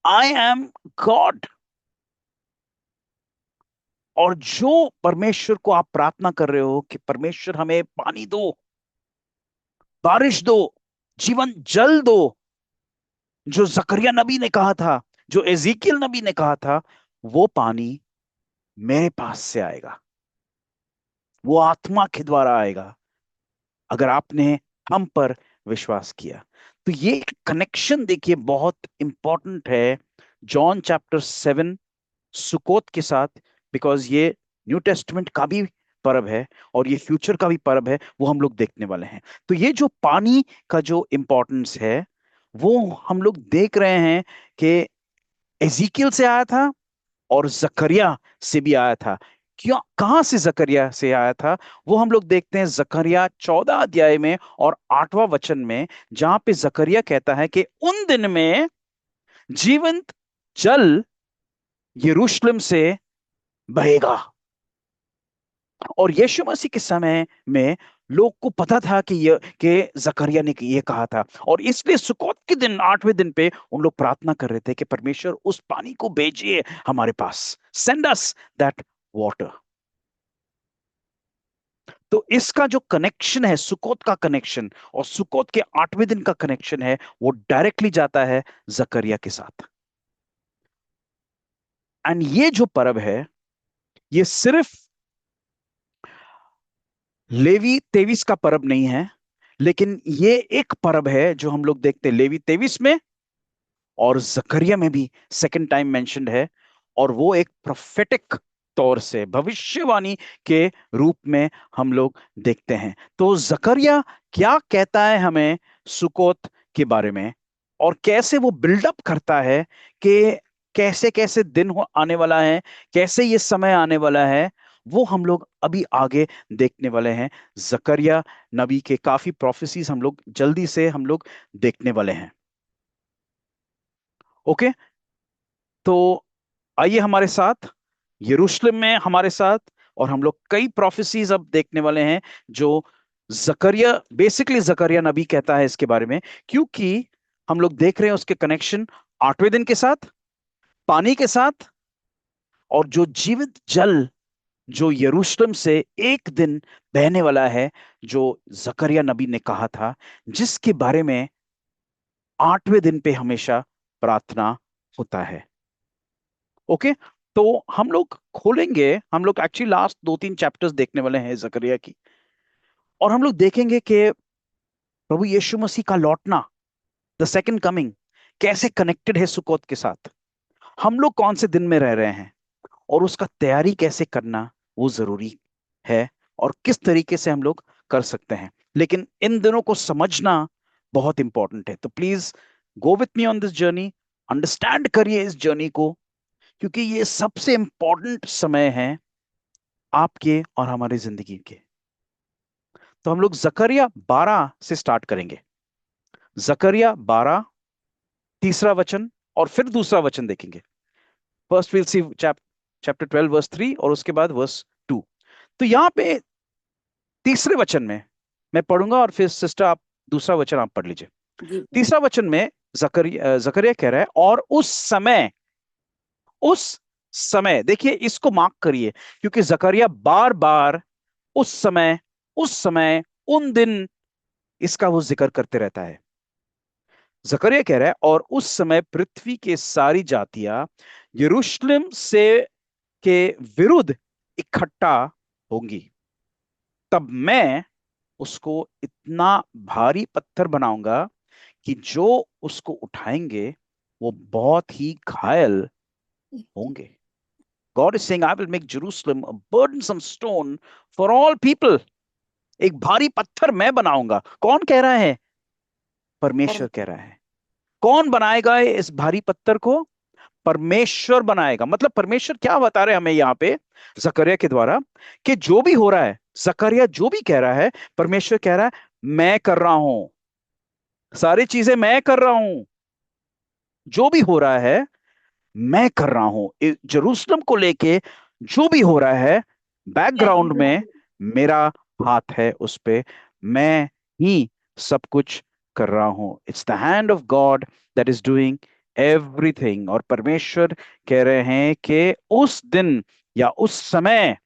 I am God. और जो परमेश्वर को आप प्रार्थना कर रहे हो कि परमेश्वर हमें पानी दो, बारिश दो, जीवन जल दो, जो जकरिया नबी ने कहा था, जो एजीकियल नबी ने कहा था, वो पानी मेरे पास से आएगा। वो आत्मा के द्वारा आएगा, अगर आपने हम पर विश्वास किया। तो ये कनेक्शन देखिए बहुत इंपॉर्टेंट है जॉन चैप्टर 7 सुकोत के साथ, बिकॉज ये न्यू टेस्टमेंट का भी पर्व है और ये फ्यूचर का भी पर्व है, वो हम लोग देखने वाले हैं। तो ये जो पानी का जो इंपॉर्टेंस है, वो हम लोग देख रहे हैं कि एजीकियल से आया था और जकरिया से भी आया था। क्यों, कहां से जकरिया से आया था? वो हम लोग देखते हैं जकरिया 14 अध्याय में और 8वां वचन में, जहां पे जकरिया कहता है कि उन दिन में जीवंत जल यरूशलेम से बहेगा। और यीशु मसीह के समय में लोग को पता था कि ये कि जकरिया ने ये कहा था, और इसलिए सुकोत के दिन 8वें दिन पे उन लोग प्रार्थना कर रहे थे कि परमेश्वर उस पानी को भेजिए हमारे पास, सेंड अस दैट वाटर। तो इसका जो कनेक्शन है, सुकोत का कनेक्शन और सुकोत के 8वें दिन का कनेक्शन है, वो डायरेक्टली जाता है जकरिया के साथ। एंड ये जो पर्व है, ये सिर्फ लेवी 23 का पर्व नहीं है, लेकिन ये एक पर्व है जो हम लोग देखते हैं लेवी 23 में और जकरिया में भी सेकंड टाइम मेंशन्ड है। और वो एक प्रोफेटिक तौर से भविष्यवाणी के रूप में हम लोग देखते हैं। तो जकरिया क्या कहता है हमें सुकोत के बारे में, और कैसे वो बिल्डअप करता है कि कैसे कैसे दिन आने वाला है, कैसे ये समय आने वाला है, वो हम लोग अभी आगे देखने वाले हैं। जकरिया नबी के काफी प्रोफेसीज हम लोग जल्दी से हम लोग देखने वाले हैं। ओके, तो आइए हमारे साथ यरूशलेम में हमारे साथ, और हम लोग कई प्रोफेसीज अब देखने वाले हैं जो जकरिया, बेसिकली जकरिया नबी कहता है इसके बारे में, क्योंकि हम लोग देख रहे हैं उसके कनेक्शन 8वें दिन के साथ, पानी के साथ, और जो जीवित जल जो यरूशलेम से एक दिन बहने वाला है, जो जकरिया नबी ने कहा था, जिसके बारे में 8वें दिन पे हमेशा प्रार्थना होता है। ओके, तो हम लोग खोलेंगे, हम लोग एक्चुअली लास्ट 2-3 चैप्टर्स देखने वाले हैं जकरिया की, और हम लोग देखेंगे कि प्रभु यीशु मसीह का लौटना, द सेकंड कमिंग, कैसे कनेक्टेड है सुकोत के साथ। हम लोग कौन से दिन में रह रहे हैं और उसका तैयारी कैसे करना वो जरूरी है, और किस तरीके से हम लोग कर सकते हैं। लेकिन इन दिनों को समझना बहुत इंपॉर्टेंट है। तो please go with me on this journey. Understand करिए इस जर्नी को, क्योंकि ये सबसे इंपॉर्टेंट समय है आपके और हमारी जिंदगी के। तो हम लोग जकरिया 12 से स्टार्ट करेंगे। जकरिया 12 तीसरा वचन और फिर दूसरा वचन देखेंगे। First will see chapter 12 verse 3 और उसके बाद वर्स 2। तो यहाँ पे तीसरे वचन में मैं पढ़ूंगा और फिर सिस्टर आप दूसरा वचन आप पढ़ लीजिए। जी तीसरा वचन में जकरिया कह रहा है, और उस समय देखिए, इसको मार्क करिए, क्योंकि जकरिया बार बार उस समय उन दिन इसका वो जिक्र करते रहता है। जकरिया कह रहा है, और उस समय पृथ्वी के सारी जातियां यरूशलेम से के विरुद्ध इकट्ठा होंगी। तब मैं उसको इतना भारी पत्थर बनाऊंगा कि जो उसको उठाएंगे वो बहुत ही घायल होंगे। God is saying, I will make Jerusalem a burdensome stone for all people. एक भारी पत्थर मैं बनाऊंगा। कौन कह रहा है? परमेश्वर कह रहा है। कौन बनाएगा इस भारी पत्थर को? परमेश्वर बनाएगा। मतलब परमेश्वर क्या बता रहे हैं हमें यहाँ पे जकरिया के द्वारा, कि जो भी हो रहा है, जकरिया जो भी कह रहा है, परमेश्वर कह रहा है मैं कर रहा हूं, सारी चीजें मैं कर रहा हूं, जो भी हो रहा है मैं कर रहा हूं। जेरूशलम को लेके जो भी हो रहा है, बैकग्राउंड में मेरा हाथ है उस पे, मैं ही सब कुछ कर रहा हूं। It's the hand of God that is doing everything. और परमेश्वर कह रहे हैं कि उस दिन या उस समय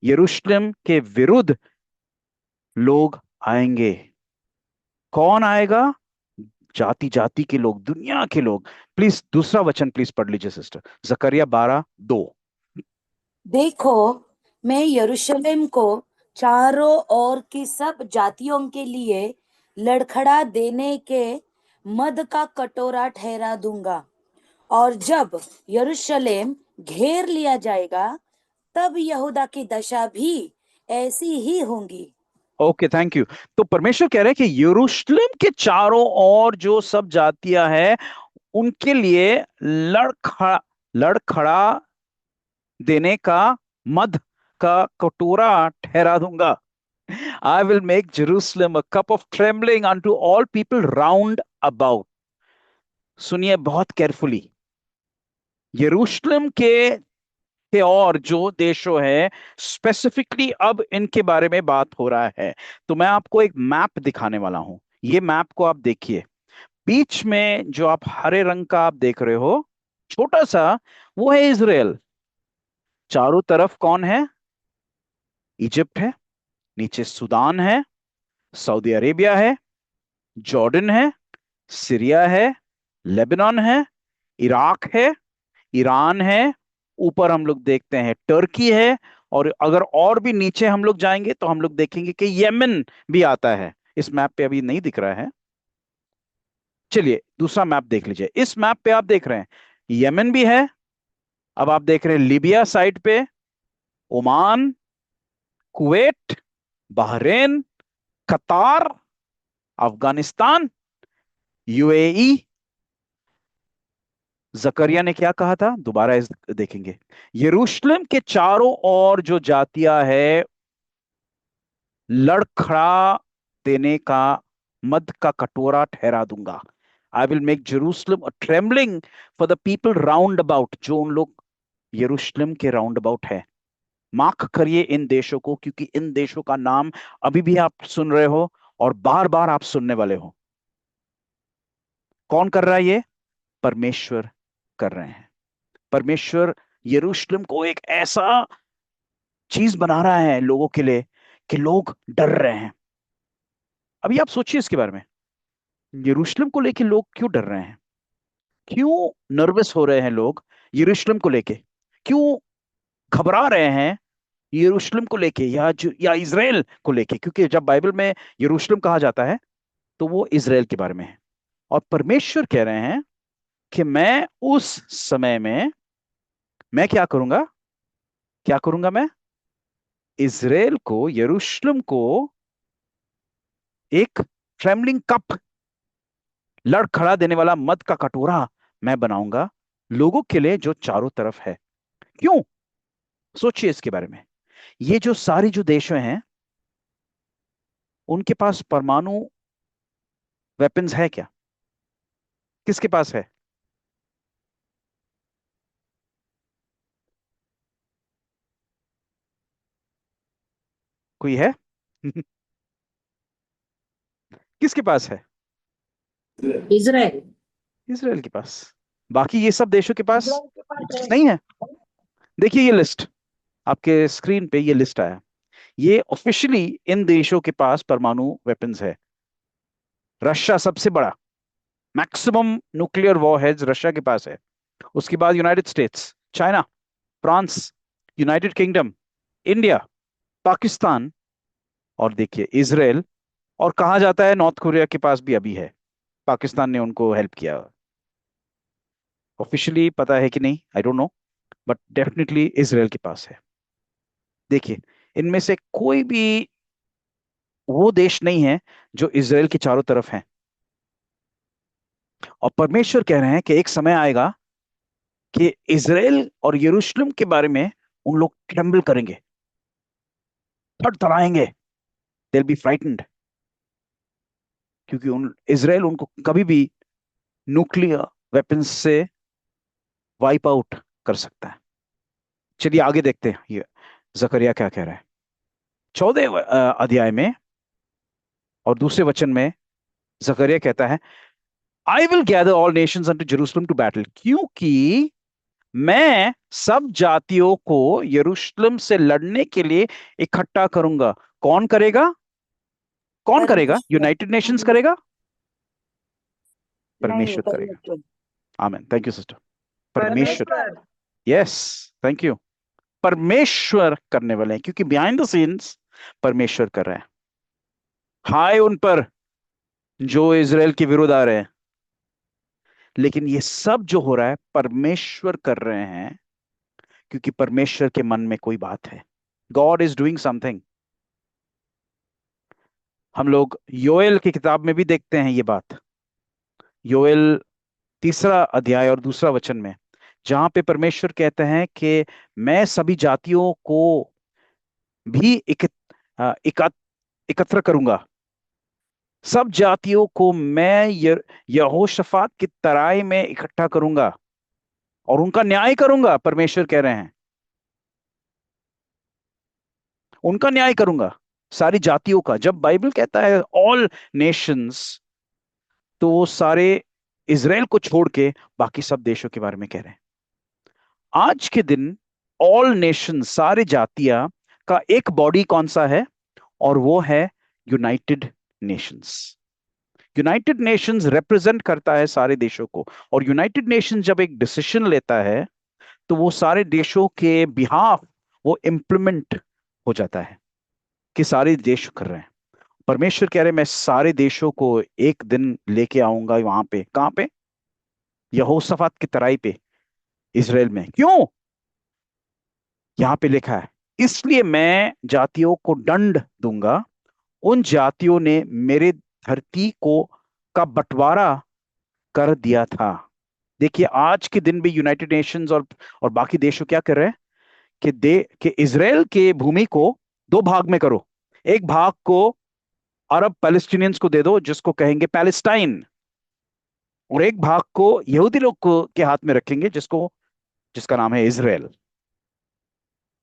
यरूशलेम के विरुद्ध लोग आएंगे। कौन आएगा? जाति जाति के लोग, दुनिया के लोग। प्लीज दूसरा वचन प्लीज पढ़ लीजिए सिस्टर, जकरिया 12:2। देखो, मैं यरूशलेम को चारों ओर की सब जातियों के लिए लड़खड़ा देने के मद का कटोरा ठहरा दूंगा, और जब यरूशलेम घेर लिया जाएगा तब यहूदा की दशा भी ऐसी ही होगी। Okay, thank you. तो परमेश्वर कह रहे हैं कि यरूशलेम के चारों ओर जो सब जातियां हैं उनके लिए लड़खड़ा देने का मद का कटोरा ठहरा दूंगा। I will make Jerusalem a cup of trembling unto all people round about. सुनिए बहुत केयरफुली। यरूशलेम के और जो देशों है, स्पेसिफिकली अब इनके बारे में बात हो रहा है। तो मैं आपको एक मैप दिखाने वाला हूं। ये मैप को आप देखिए। बीच में जो आप हरे रंग का आप देख रहे हो, छोटा सा, वो है इजराइल। चारों तरफ कौन है? इजिप्ट है, नीचे सूडान है, सऊदी अरेबिया है, जॉर्डन है, सीरिया है, लेबनान है, इराक है, ईरान है, ऊपर हम लोग देखते हैं टर्की है, और अगर और भी नीचे हम लोग जाएंगे तो हम लोग देखेंगे कि यमन भी आता है। इस मैप पे अभी नहीं दिख रहा है। चलिए दूसरा मैप देख लीजिए। इस मैप पे आप देख रहे हैं यमन भी है। अब आप देख रहे हैं लीबिया साइड पे, ओमान, कुवैत, बहरीन, कतार, अफगानिस्तान, यूएई। जकरिया ने क्या कहा था? दोबारा इस देखेंगे। यरूशलेम के चारों ओर जो जातियां है, लड़खड़ा देने का मद का कटोरा ठहरा दूंगा। I will make Jerusalem a trembling for the people round about. जो उन लोग यरूशलेम के राउंड अबाउट है, मार्क करिए इन देशों को, क्योंकि इन देशों का नाम अभी भी आप सुन रहे हो और बार बार आप सुनने वाले हो। कौन कर रहा है ये? परमेश्वर कर रहे हैं। परमेश्वर यरूशलेम को एक ऐसा चीज बना रहा है लोगों के लिए कि लोग डर रहे हैं। अभी आप सोचिए इसके बारे में, यरूशलेम को लेके लोग क्यों डर रहे हैं? क्यों नर्वस हो रहे हैं लोग यरूशलेम को लेके? क्यों घबरा रहे हैं यरूशलेम को लेके, या इजराइल को लेके? क्योंकि जब बाइबल में यरूशलेम कहा जाता है तो वो इजराइल के बारे में है। और परमेश्वर कह रहे हैं कि मैं उस समय में मैं क्या करूंगा? मैं इजराइल को, यरूशलेम को एक ट्रेमलिंग कप, लड़खड़ा देने वाला मद का कटोरा मैं बनाऊंगा लोगों के लिए जो चारों तरफ है। क्यों? सोचिए इसके बारे में। ये जो सारी जो देश हैं, उनके पास परमाणु वेपन्स है क्या? किसके पास है? कोई है? किसके पास है? इजराइल। इसराइल के पास। बाकी ये सब देशों के पास इजराइल के पास है। नहीं है। देखिए ये लिस्ट, आपके स्क्रीन पे ये लिस्ट आया। ये ऑफिशियली इन देशों के पास परमाणु वेपन्स है। रशिया सबसे बड़ा, मैक्सिमम न्यूक्लियर वॉरहेड्स रशिया के पास है। उसके बाद United states, China, France, United kingdom, India, Pakistan, और देखिए इजराइल। और कहा जाता है नॉर्थ कोरिया के पास भी अभी है। पाकिस्तान ने उनको हेल्प किया। ऑफिशियली पता है कि नहीं, I don't know, but definitely Israel के पास है। देखिए, इनमें से कोई भी वो देश नहीं है जो इजराइल के चारों तरफ है। और परमेश्वर कह रहे हैं कि एक समय आएगा कि इजराइल और यरूशलेम के बारे में उन लोग ट्रेम्बल करेंगे, थरथराएंगे, दे बी फ्राइटन्ड, क्योंकि उन इजराइल उनको कभी भी न्यूक्लियर वेपन्स से वाइप आउट कर सकता है। चलिए आगे देखते हैं ये जकरिया क्या कह रहा है। 14 अध्याय में और दूसरे वचन में जकरिया कहता है, I will gather all nations unto Jerusalem to battle, क्योंकि मैं सब जातियों को यरूशलेम से लड़ने के लिए इकट्ठा करूंगा। कौन करेगा? कौन करेगा? परमेश्वर। यूनाइटेड नेशंस करेगा? नहीं, परमेश्वर करेगा। परमेश्वर। आमीन, थैंक यू सिस्टर। परमेश्वर, परमेश्वर। Yes, thank you. परमेश्वर करने वाले हैं, क्योंकि बिहाइंड द सीन्स परमेश्वर कर रहे हैं। हाय उन पर जो इजराइल के विरुद्ध आ रहे हैं, लेकिन ये सब जो हो रहा है परमेश्वर कर रहे हैं, क्योंकि परमेश्वर के मन में कोई बात है। God is doing something. हम लोग योएल की किताब में भी देखते हैं ये बात। योएल 3 अध्याय और दूसरा वचन में, जहां पे परमेश्वर कहते हैं कि मैं सभी जातियों को भी एकत्र करूंगा। सब जातियों को मैं यहोशाफात की तराई में इकट्ठा करूंगा और उनका न्याय करूंगा। परमेश्वर कह रहे हैं, उनका न्याय करूंगा, सारी जातियों का। जब बाइबल कहता है ऑल नेशंस, तो वो सारे इजराइल को छोड़ के बाकी सब देशों के बारे में कह रहे हैं। आज के दिन ऑल नेशन, सारे जातियां का एक बॉडी कौन सा है? और वो है United Nations. United Nations represent करता है सारे देशों को। और यूनाइटेड नेशंस जब एक डिसीजन लेता है, तो वो सारे देशों के बिहाफ वो इम्प्लीमेंट हो जाता है, कि सारे देश कर रहे हैं। परमेश्वर कह रहे हैं, मैं सारे देशों को एक दिन लेके आऊंगा वहां पे। कहां पे? यहोशाफात की तराई पे, इजराइल में। क्यों? यहां पे लिखा है, इसलिए मैं जातियों को दंड दूंगा। उन जातियों ने मेरे धरती को का बंटवारा कर दिया था। देखिए, आज के दिन भी यूनाइटेड नेशंस और बाकी देशों क्या कर रहे हैं कि इजराइल के भूमि को दो भाग में करो। एक भाग को अरब पैलेस्टीनियंस को दे दो, जिसको कहेंगे पैलेस्टाइन, और एक भाग को यहूदी लोग को के हाथ में रखेंगे, जिसका नाम है इजराइल।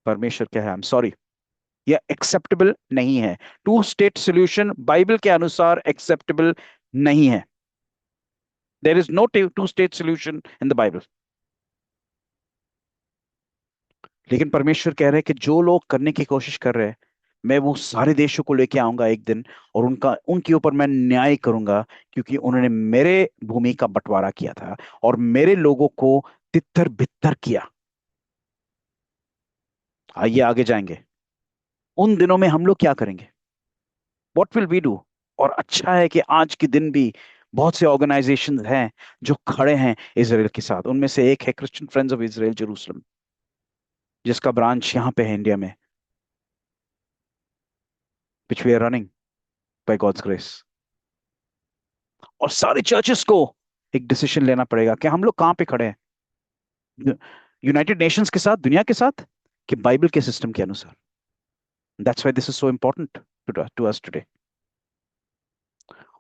परमेश्वर क्या है, आई एम सॉरी, यह एक्सेप्टेबल नहीं है। टू स्टेट सोल्यूशन बाइबल के अनुसार एक्सेप्टेबल नहीं है। There is no two state solution in the Bible. लेकिन परमेश्वर कह रहे हैं कि जो लोग करने की कोशिश कर रहे हैं, मैं वो सारे देशों को लेके आऊंगा एक दिन, और उनके ऊपर मैं न्याय करूंगा, क्योंकि उन्होंने मेरे भूमि का बंटवारा किया था और मेरे लोगों को तितर बितर किया। आइए आगे जाएंगे। उन दिनों में हम लोग क्या करेंगे? What will we do? और अच्छा है कि आज के दिन भी बहुत से ऑर्गेनाइजेशन हैं जो खड़े हैं इसराइल के साथ। उनमें से एक है Christian friends of Israel Jerusalem, जिसका ब्रांच यहाँ पे है इंडिया में, which we are running by God's grace. और सारे चर्चेस को एक डिसीजन लेना पड़ेगा कि हम लोग कहाँ पे खड़े हैं, यूनाइटेड नेशंस के साथ, दुनिया के साथ, कि बाइबल के सिस्टम के अनुसार। That's why this is so important to us today.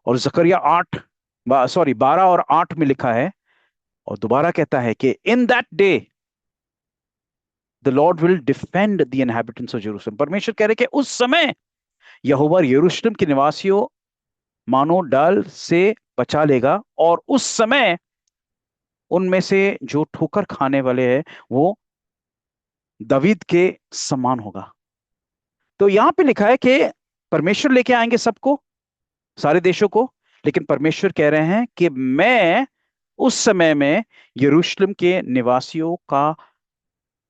और जकरिया 12 और 8 में लिखा है, और दोबारा कहता है कि in that day the Lord will defend the inhabitants of Jerusalem. परमेश्वर कह रहे कि उस समय यहोवा यरूशलेम के निवासियों मानो डाल से बचा लेगा, और उस समय उनमें से जो ठोकर खाने वाले हैं वो दावीद के समान होगा। तो यहां पे लिखा है कि परमेश्वर लेके आएंगे सबको, सारे देशों को, लेकिन परमेश्वर कह रहे हैं कि मैं उस समय में यरूशलेम के निवासियों का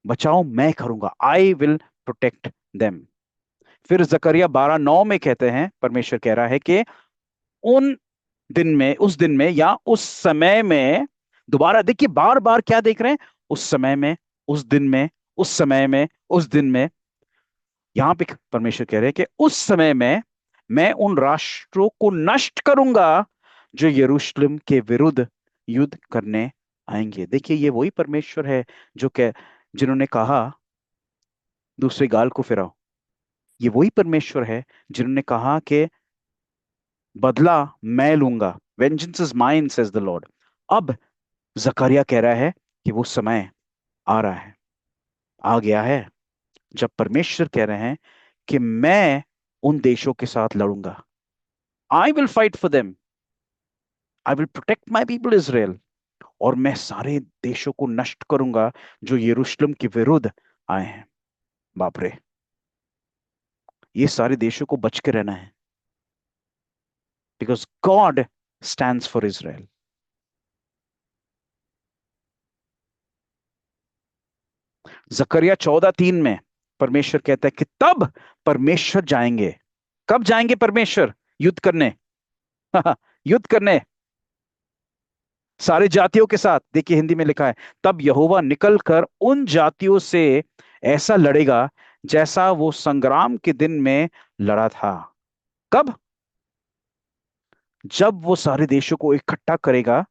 बचाव मैं करूंगा, आई विल प्रोटेक्ट देम। फिर जकरिया 12:9 में कहते हैं, परमेश्वर कह रहा है कि उन दिन में, उस दिन में या उस समय में, दोबारा देखिए बार बार क्या देख रहे हैं, उस समय में, उस दिन में, उस समय में, उस दिन में। यहां पे परमेश्वर कह रहे हैं कि उस समय में मैं उन राष्ट्रों को नष्ट करूंगा जो यरूशलेम के विरुद्ध युद्ध करने आएंगे। देखिए ये वही परमेश्वर है जो कह जिन्होंने कहा दूसरे गाल को फिराओ। ये वही परमेश्वर है जिन्होंने कहा कि बदला मैं लूंगा, vengeance is mine says the Lord. अब जकरिया कह रहा है कि वो समय आ रहा है, आ गया है, जब परमेश्वर कह रहे हैं कि मैं उन देशों के साथ लड़ूंगा, I will fight for them, I will protect my people Israel, और मैं सारे देशों को नष्ट करूंगा जो यरूशलेम के विरुद्ध आए हैं। बाप रे, ये सारे देशों को बच के रहना है, because God stands for Israel. जकरिया 14:3 में परमेश्वर कहता है कि तब परमेश्वर जाएंगे। कब जाएंगे परमेश्वर? युद्ध करने। युद्ध करने सारे जातियों के साथ। देखिए हिंदी में लिखा है, तब यहोवा निकल कर उन जातियों से ऐसा लड़ेगा जैसा वो संग्राम के दिन में लड़ा था। कब? जब वो सारे देशों को इकट्ठा करेगा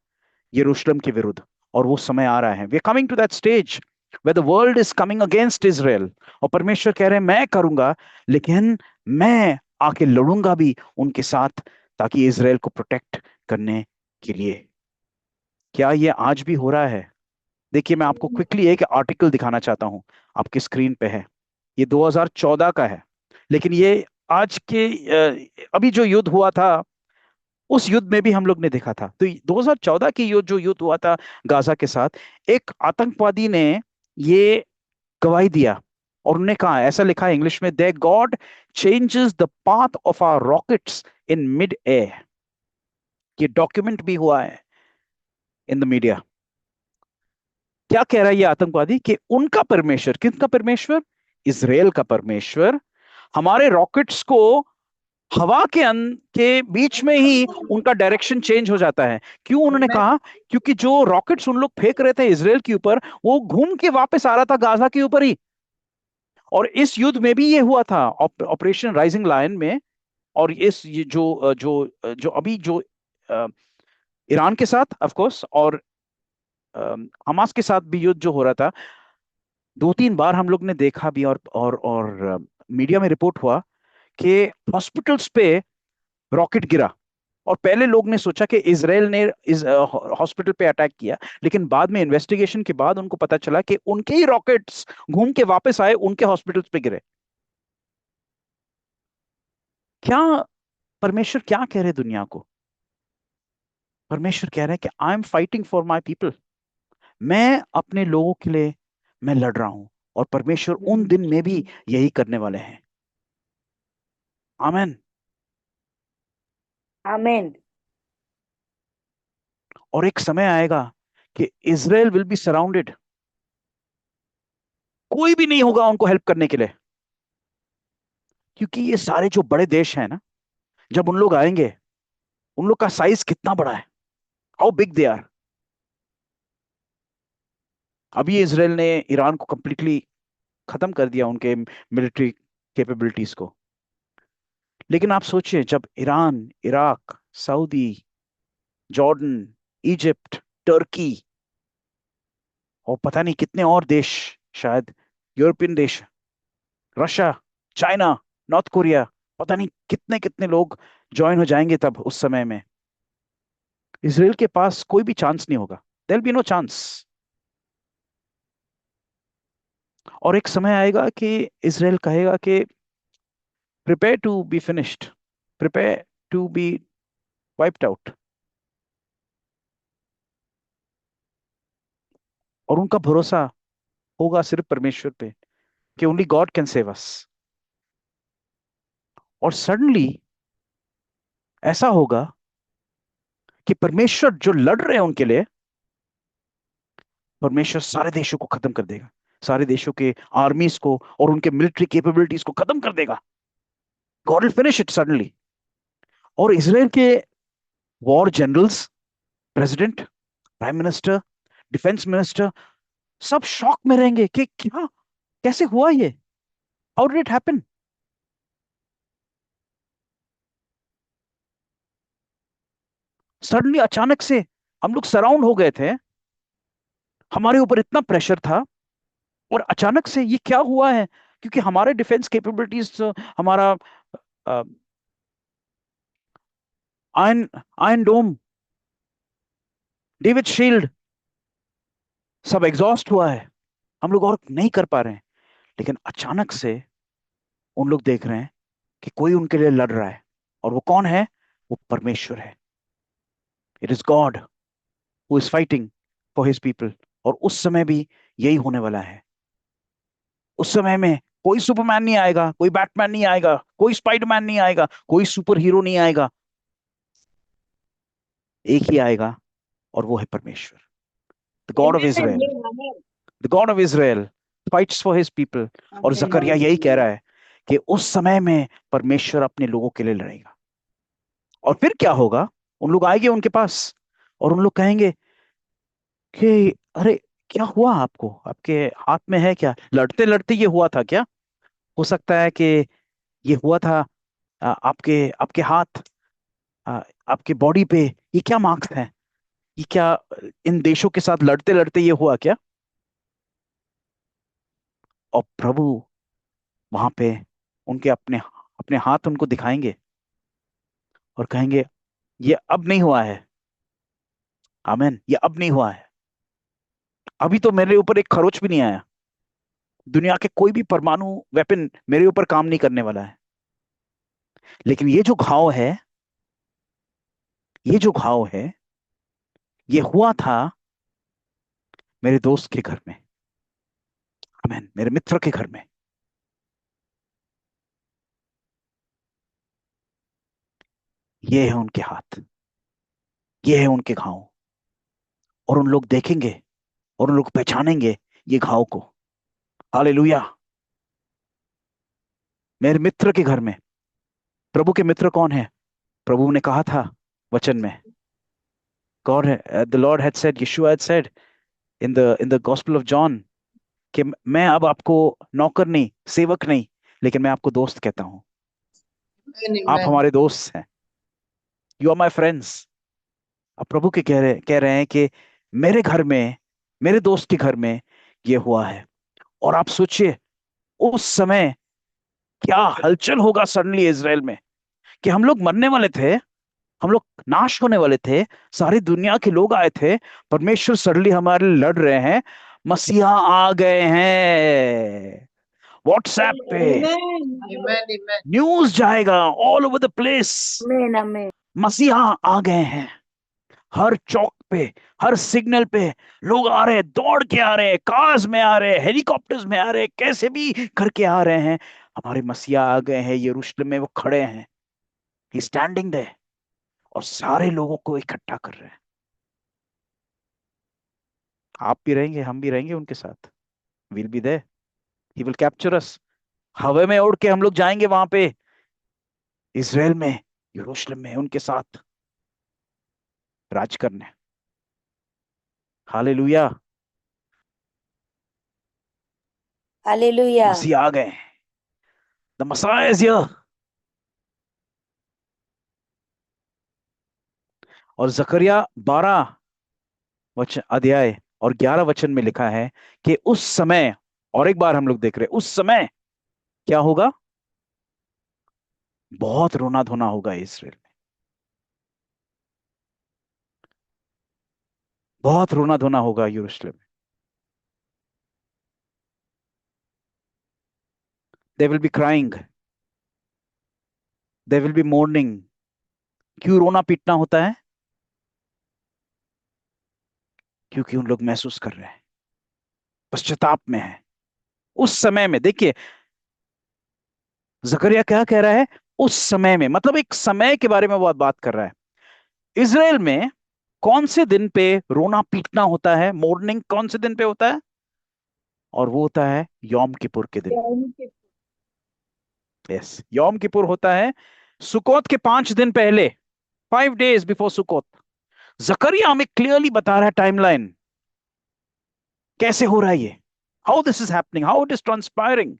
यरूशलेम के विरुद्ध। और वो समय आ रहा है, we are coming to that stage where the world is coming against Israel। और परमेश्वर कह रहे हैं मैं करूंगा, लेकिन मैं आके लड़ूंगा भी उनके साथ, ताकि इजराइल को प्रोटेक्ट करने के लिए। क्या ये आज भी हो रहा है? देखिए मैं आपको क्विकली एक आर्टिकल दिखाना चाहता हूं, आपकी स्क्रीन पे है। ये 2014 का है, लेकिन ये आज के अभी जो युद्ध हुआ था उस युद्ध में भी हम लोग ने देखा था। तो 2014 की युद्ध, जो युद्ध हुआ था गाजा के साथ, एक आतंकवादी ने ये गवाही दिया, और उन्होंने कहा, ऐसा लिखा है इंग्लिश में, they God changes the path of our rockets in mid air. ये डॉक्यूमेंट भी हुआ है इन द मीडिया। क्या कह रहा है ये आतंकवादी कि उनका परमेश्वर, किसका परमेश्वर? इजराइल का परमेश्वर हमारे रॉकेट्स को हवा के बीच में ही उनका डायरेक्शन चेंज हो जाता है। क्यों? उन्होंने कहा क्योंकि जो रॉकेट्स उन लोग फेंक रहे थे इजराइल के ऊपर, वो घूम के वापस आ रहा था गाजा के ऊपर ही। और इस युद्ध में भी ये हुआ था, ऑपरेशन राइजिंग लायन में। और ये जो अभी जो अ, ईरान के साथ ऑफ कोर्स, और हमास के साथ भी युद्ध जो हो रहा था, 2-3 बार हम लोग ने देखा भी, और मीडिया में रिपोर्ट हुआ कि हॉस्पिटल्स पे रॉकेट गिरा। और पहले लोग ने सोचा कि इजराइल ने इस हॉस्पिटल पे अटैक किया, लेकिन बाद में इन्वेस्टिगेशन के बाद उनको पता चला कि उनके ही रॉकेट्स घूम के वापस आए, उनके हॉस्पिटल्स पे गिरे। क्या परमेश्वर क्या कह रहे दुनिया को? परमेश्वर कह रहे हैं कि I am fighting for my people, मैं अपने लोगों के लिए मैं लड़ रहा हूं। और परमेश्वर उन दिन में भी यही करने वाले हैं। आमेन। आमेन। और एक समय आएगा कि इजराइल विल बी सराउंडेड, कोई भी नहीं होगा उनको हेल्प करने के लिए। क्योंकि ये सारे जो बड़े देश हैं ना, जब उन लोग आएंगे, उन लोग का साइज कितना बड़ा है, हाउ बिग दे आर। अभी इजराइल ने ईरान को कंप्लीटली खत्म कर दिया, उनके मिलिट्री कैपेबिलिटीज को। लेकिन आप सोचिए, जब Iran, Iraq, Saudi, Jordan, Egypt, Turkey और पता नहीं कितने और देश, शायद यूरोपियन देश, रशिया, चाइना, नॉर्थ कोरिया, पता नहीं कितने कितने लोग ज्वाइन हो जाएंगे तब उस समय में। इसराइल के पास कोई भी चांस नहीं होगा, देयर बी नो चांस। और एक समय आएगा कि इसराइल कहेगा कि prepare to be finished, prepare to be wiped out. और उनका भरोसा होगा सिर्फ परमेश्वर पे कि only God can save us. और सडनली ऐसा होगा कि परमेश्वर जो लड़ रहे हैं उनके लिए, परमेश्वर सारे देशों को खत्म कर देगा, सारे देशों के आर्मीज को और उनके मिलिट्री कैपेबिलिटीज को खत्म कर देगा। God will finish it suddenly. और इसराइल के war generals, president, prime minister, defence minister सब शॉक में रहेंगे कि क्या, कैसे हुआ ये, how did it happen. Suddenly अचानक से हम लोग सराउंड हो गए थे, हमारे ऊपर इतना प्रेशर था और अचानक से ये क्या हुआ है। क्योंकि हमारे डिफेंस कैपेबिलिटीज, हमारा आयरन आयरन डोम, डेविड शील्ड सब एग्जॉस्ट हुआ है, हम लोग और नहीं कर पा रहे हैं। लेकिन अचानक से उन लोग देख रहे हैं कि कोई उनके लिए लड़ रहा है। और वो कौन है? वो परमेश्वर है। It is God who is fighting for his people. और उस समय भी यही होने वाला है। उस समय में कोई सुपरमैन नहीं आएगा, कोई बैटमैन नहीं आएगा, कोई स्पाइडरमैन नहीं आएगा, कोई सुपर हीरो नहीं आएगा। एक ही आएगा और वो है परमेश्वर, the God of Israel. The God of Israel fights for his people. और जकरिया यही कह रहा है कि उस समय में परमेश्वर अपने लोगों के लिए लड़ेगा। और फिर क्या होगा? उन लोग आएंगे उनके पास और उन लोग कहेंगे कि अरे क्या हुआ आपको, आपके हाथ में है क्या? लड़ते लड़ते ये हुआ था क्या? हो सकता है कि ये हुआ था आपके आपके हाथ, आपके बॉडी पे ये क्या मार्क्स हैं? ये क्या इन देशों के साथ लड़ते लड़ते ये हुआ क्या? और प्रभु वहां पे उनके अपने अपने हाथ उनको दिखाएंगे और कहेंगे ये अब नहीं हुआ है। आमीन। ये अब नहीं हुआ है। अभी तो मेरे ऊपर एक खरोच भी नहीं आया। दुनिया के कोई भी परमाणु वेपन मेरे ऊपर काम नहीं करने वाला है। लेकिन ये जो घाव है, ये जो घाव है, ये हुआ था मेरे दोस्त के घर में। आमीन। मेरे मित्र के घर में। ये है उनके हाथ, ये है उनके घाव। और उन लोग देखेंगे और उन लोग पहचानेंगे ये घाव को। हालेलुया। मेरे मित्र के घर में। प्रभु के मित्र कौन है? प्रभु ने कहा था वचन में, God, the Lord had said, Yeshua had said in the gospel of John कि मैं अब आपको नौकर नहीं, सेवक नहीं, लेकिन मैं आपको दोस्त कहता हूं। आप हमारे दोस्त हैं। You are my friends. अब प्रभु के कह रहे हैं कि मेरे घर में, मेरे दोस्त के घर में ये हुआ है। और आप सोचिए उस समय क्या हलचल होगा सडनली इजराइल में, कि हम लोग मरने वाले थे, हम लोग नाश होने वाले थे, सारी दुनिया के लोग आए थे, परमेश्वर सडनली हमारे लिए लड़ रहे हैं। मसीहा आ गए हैं। व्हाट्सएप पे न्यूज जाएगा ऑल ओवर द प्लेस, आमेन आमेन। मसीहा आ गए हैं। हर चौक पे, हर सिग्नल पे लोग आ रहे हैं, दौड़ के आ रहे हैं, कार्स में आ रहे हैं, हेलीकॉप्टर्स में आ रहे हैं, कैसे भी करके आ रहे हैं। हमारे मसीहा आ गए हैं। यरूशलेम में वो खड़े हैं, ही स्टैंडिंग देयर, और सारे लोगों को इकट्ठा कर रहे हैं। आप भी रहेंगे, हम भी रहेंगे उनके साथ। Will be there, he will capture us. हवा में उड़ के हम लोग जाएंगे वहां पे, इजराइल में, यरूशलेम में उनके साथ राज करने। हालेलुया। हालेलुया। मसीह आ गए। The Messiah is here. और जकरिया 12 वचन अध्याय और 11 वचन में लिखा है कि उस समय, और एक बार हम लोग देख रहे हैं, उस समय क्या होगा? बहुत रोना धोना होगा इसराइल में, बहुत रोना धोना होगा यरूशलेम में। They will be crying, they will be morning. क्यों रोना पीटना होता है? क्योंकि उन लोग महसूस कर रहे हैं, पश्चाताप में है। उस समय में देखिए जकरिया क्या कह रहा है, उस समय में, मतलब एक समय के बारे में वो बात कर रहा है। इज़राइल में कौन से दिन पे रोना पीटना होता है, मोर्निंग कौन से दिन पे होता है? और वो होता है यौम किपुर के दिन। यस, यौम किपुर होता है सुकोत के 5 दिन पहले, 5 days बिफोर सुकोत। जकरिया हमें क्लियरली बता रहा है टाइमलाइन, कैसे हो रहा है ये, how this is happening, how it is transpiring.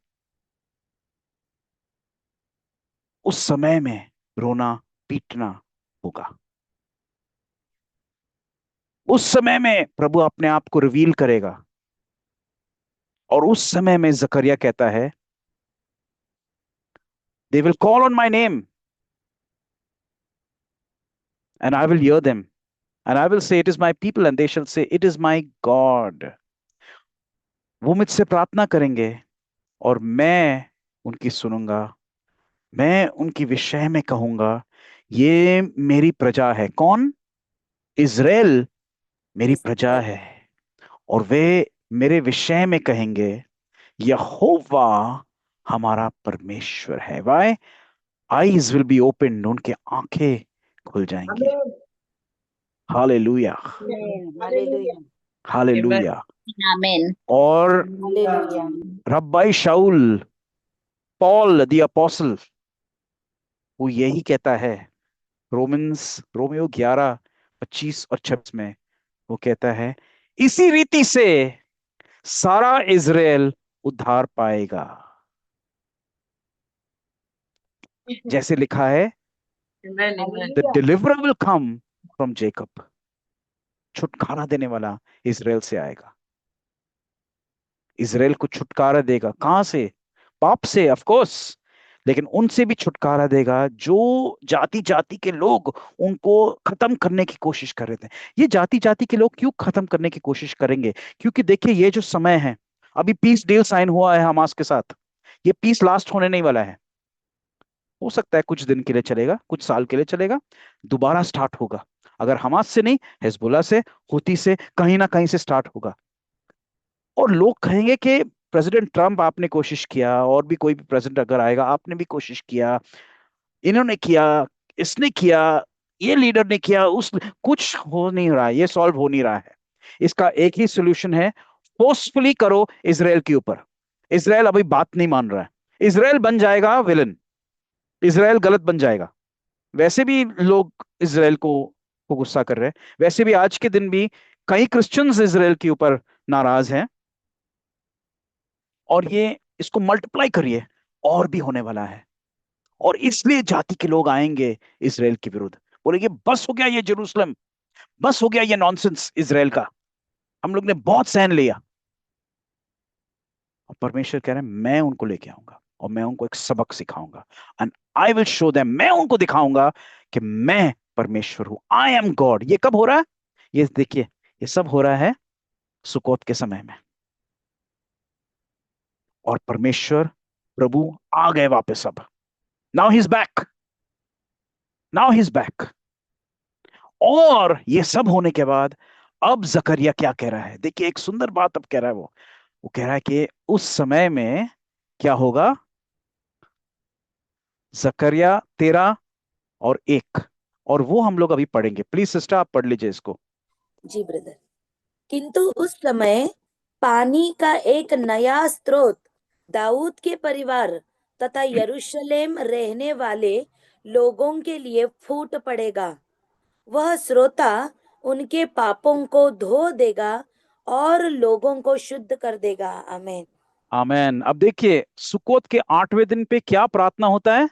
उस समय में रोना पीटना होगा। उस समय में प्रभु अपने आप को रिवील करेगा। और उस समय में जकरिया कहता है, they will call on my name and I will hear them and I will say it is my people and they shall say it is my God. वो मुझसे प्रार्थना करेंगे और मैं उनकी सुनूंगा, मैं उनकी विषय में कहूंगा, ये मेरी प्रजा है। कौन? इज़राइल मेरी प्रजा है। और वे मेरे विषय में कहेंगे, यहोवा हमारा परमेश्वर है। Why? Eyes will be open, उनके आंखें खुल जाएंगी। Hallelujah, hallelujah, hallelujah. Amen. और hallelujah. Rabbi Shaul, Paul the apostle, वो यही कहता है रोमियो 11:25 और 26 में। वो कहता है इसी रीति से सारा इज़राइल उद्धार पाएगा, जैसे लिखा है, the deliverer will come from Jacob. छुटकारा देने वाला इज़राइल से आएगा। इज़राइल को छुटकारा देगा कहां से? पाप से, ऑफ कोर्स, लेकिन उनसे भी छुटकारा देगा जो जाति जाति के लोग उनको खत्म करने की कोशिश कर रहे थे। ये जाति जाति के लोग क्यों खत्म करने की कोशिश करेंगे? क्योंकि देखिए ये जो समय है, अभी पीस डील साइन हुआ है हमास के साथ, ये पीस लास्ट होने नहीं वाला है। हो सकता है कुछ दिन के लिए चलेगा, कुछ साल के लिए चलेगा, दोबारा स्टार्ट होगा। अगर हमास से नहीं, हिजबुल्लाह से, हुती से, कहीं ना कहीं से स्टार्ट होगा। और लोग कहेंगे कि प्रेसिडेंट ट्रम्प आपने कोशिश किया, और भी कोई भी प्रेसिडेंट अगर आएगा, आपने भी कोशिश किया, इन्होंने किया, इसने किया, ये लीडर ने किया, उस कुछ हो नहीं रहा है, ये सॉल्व हो नहीं रहा है। इसका एक ही सोल्यूशन है, फोर्सफुली करो इसराइल के ऊपर। इसराइल अभी बात नहीं मान रहा है, इसराइल बन जाएगा विलन, इसराइल गलत बन जाएगा। वैसे भी लोग इसराइल को गुस्सा कर रहे हैं, वैसे भी आज के दिन भी कई क्रिश्चियंस इसराइल के ऊपर नाराज हैं। और ये इसको मल्टीप्लाई करिए, और भी होने वाला है। और इसलिए जाति के लोग आएंगे इसराइल के विरुद्ध, बोलेंगे बस हो गया ये जेरूसलम, बस हो गया ये नॉनसेंस इसराइल का, हम लोग ने बहुत सहन लिया। और परमेश्वर कह रहे हैं मैं उनको लेके आऊंगा और मैं उनको एक सबक सिखाऊंगा, and I will show them, मैं उनको दिखाऊंगा कि मैं परमेश्वर हूं, आई एम गॉड। ये कब हो रहा है? ये देखिए, ये सब हो रहा है सुकोत के समय में। और परमेश्वर प्रभु आ गए वापस अब। Now he is back, now he is back. और ये सब होने के बाद अब जकरिया क्या कह रहा है? देखिए एक सुंदर बात अब कह रहा है वो कह रहा है कि उस समय में क्या होगा? जकरिया 13:1, और वो हम लोग अभी पढ़ेंगे। प्लीज सिस्टर आप पढ़ लीजिए इसको। जी ब्रदर। किंतु उस समय पानी का एक नया स्रोत दाऊद के परिवार तथा यरूशलेम रहने वाले लोगों के लिए फूट पड़ेगा। वह स्रोता उनके पापों को धो देगा और लोगों को शुद्ध कर देगा। आमीन, आमेन। अब देखिए सुकोत के 8वें दिन पे क्या प्रार्थना होता है?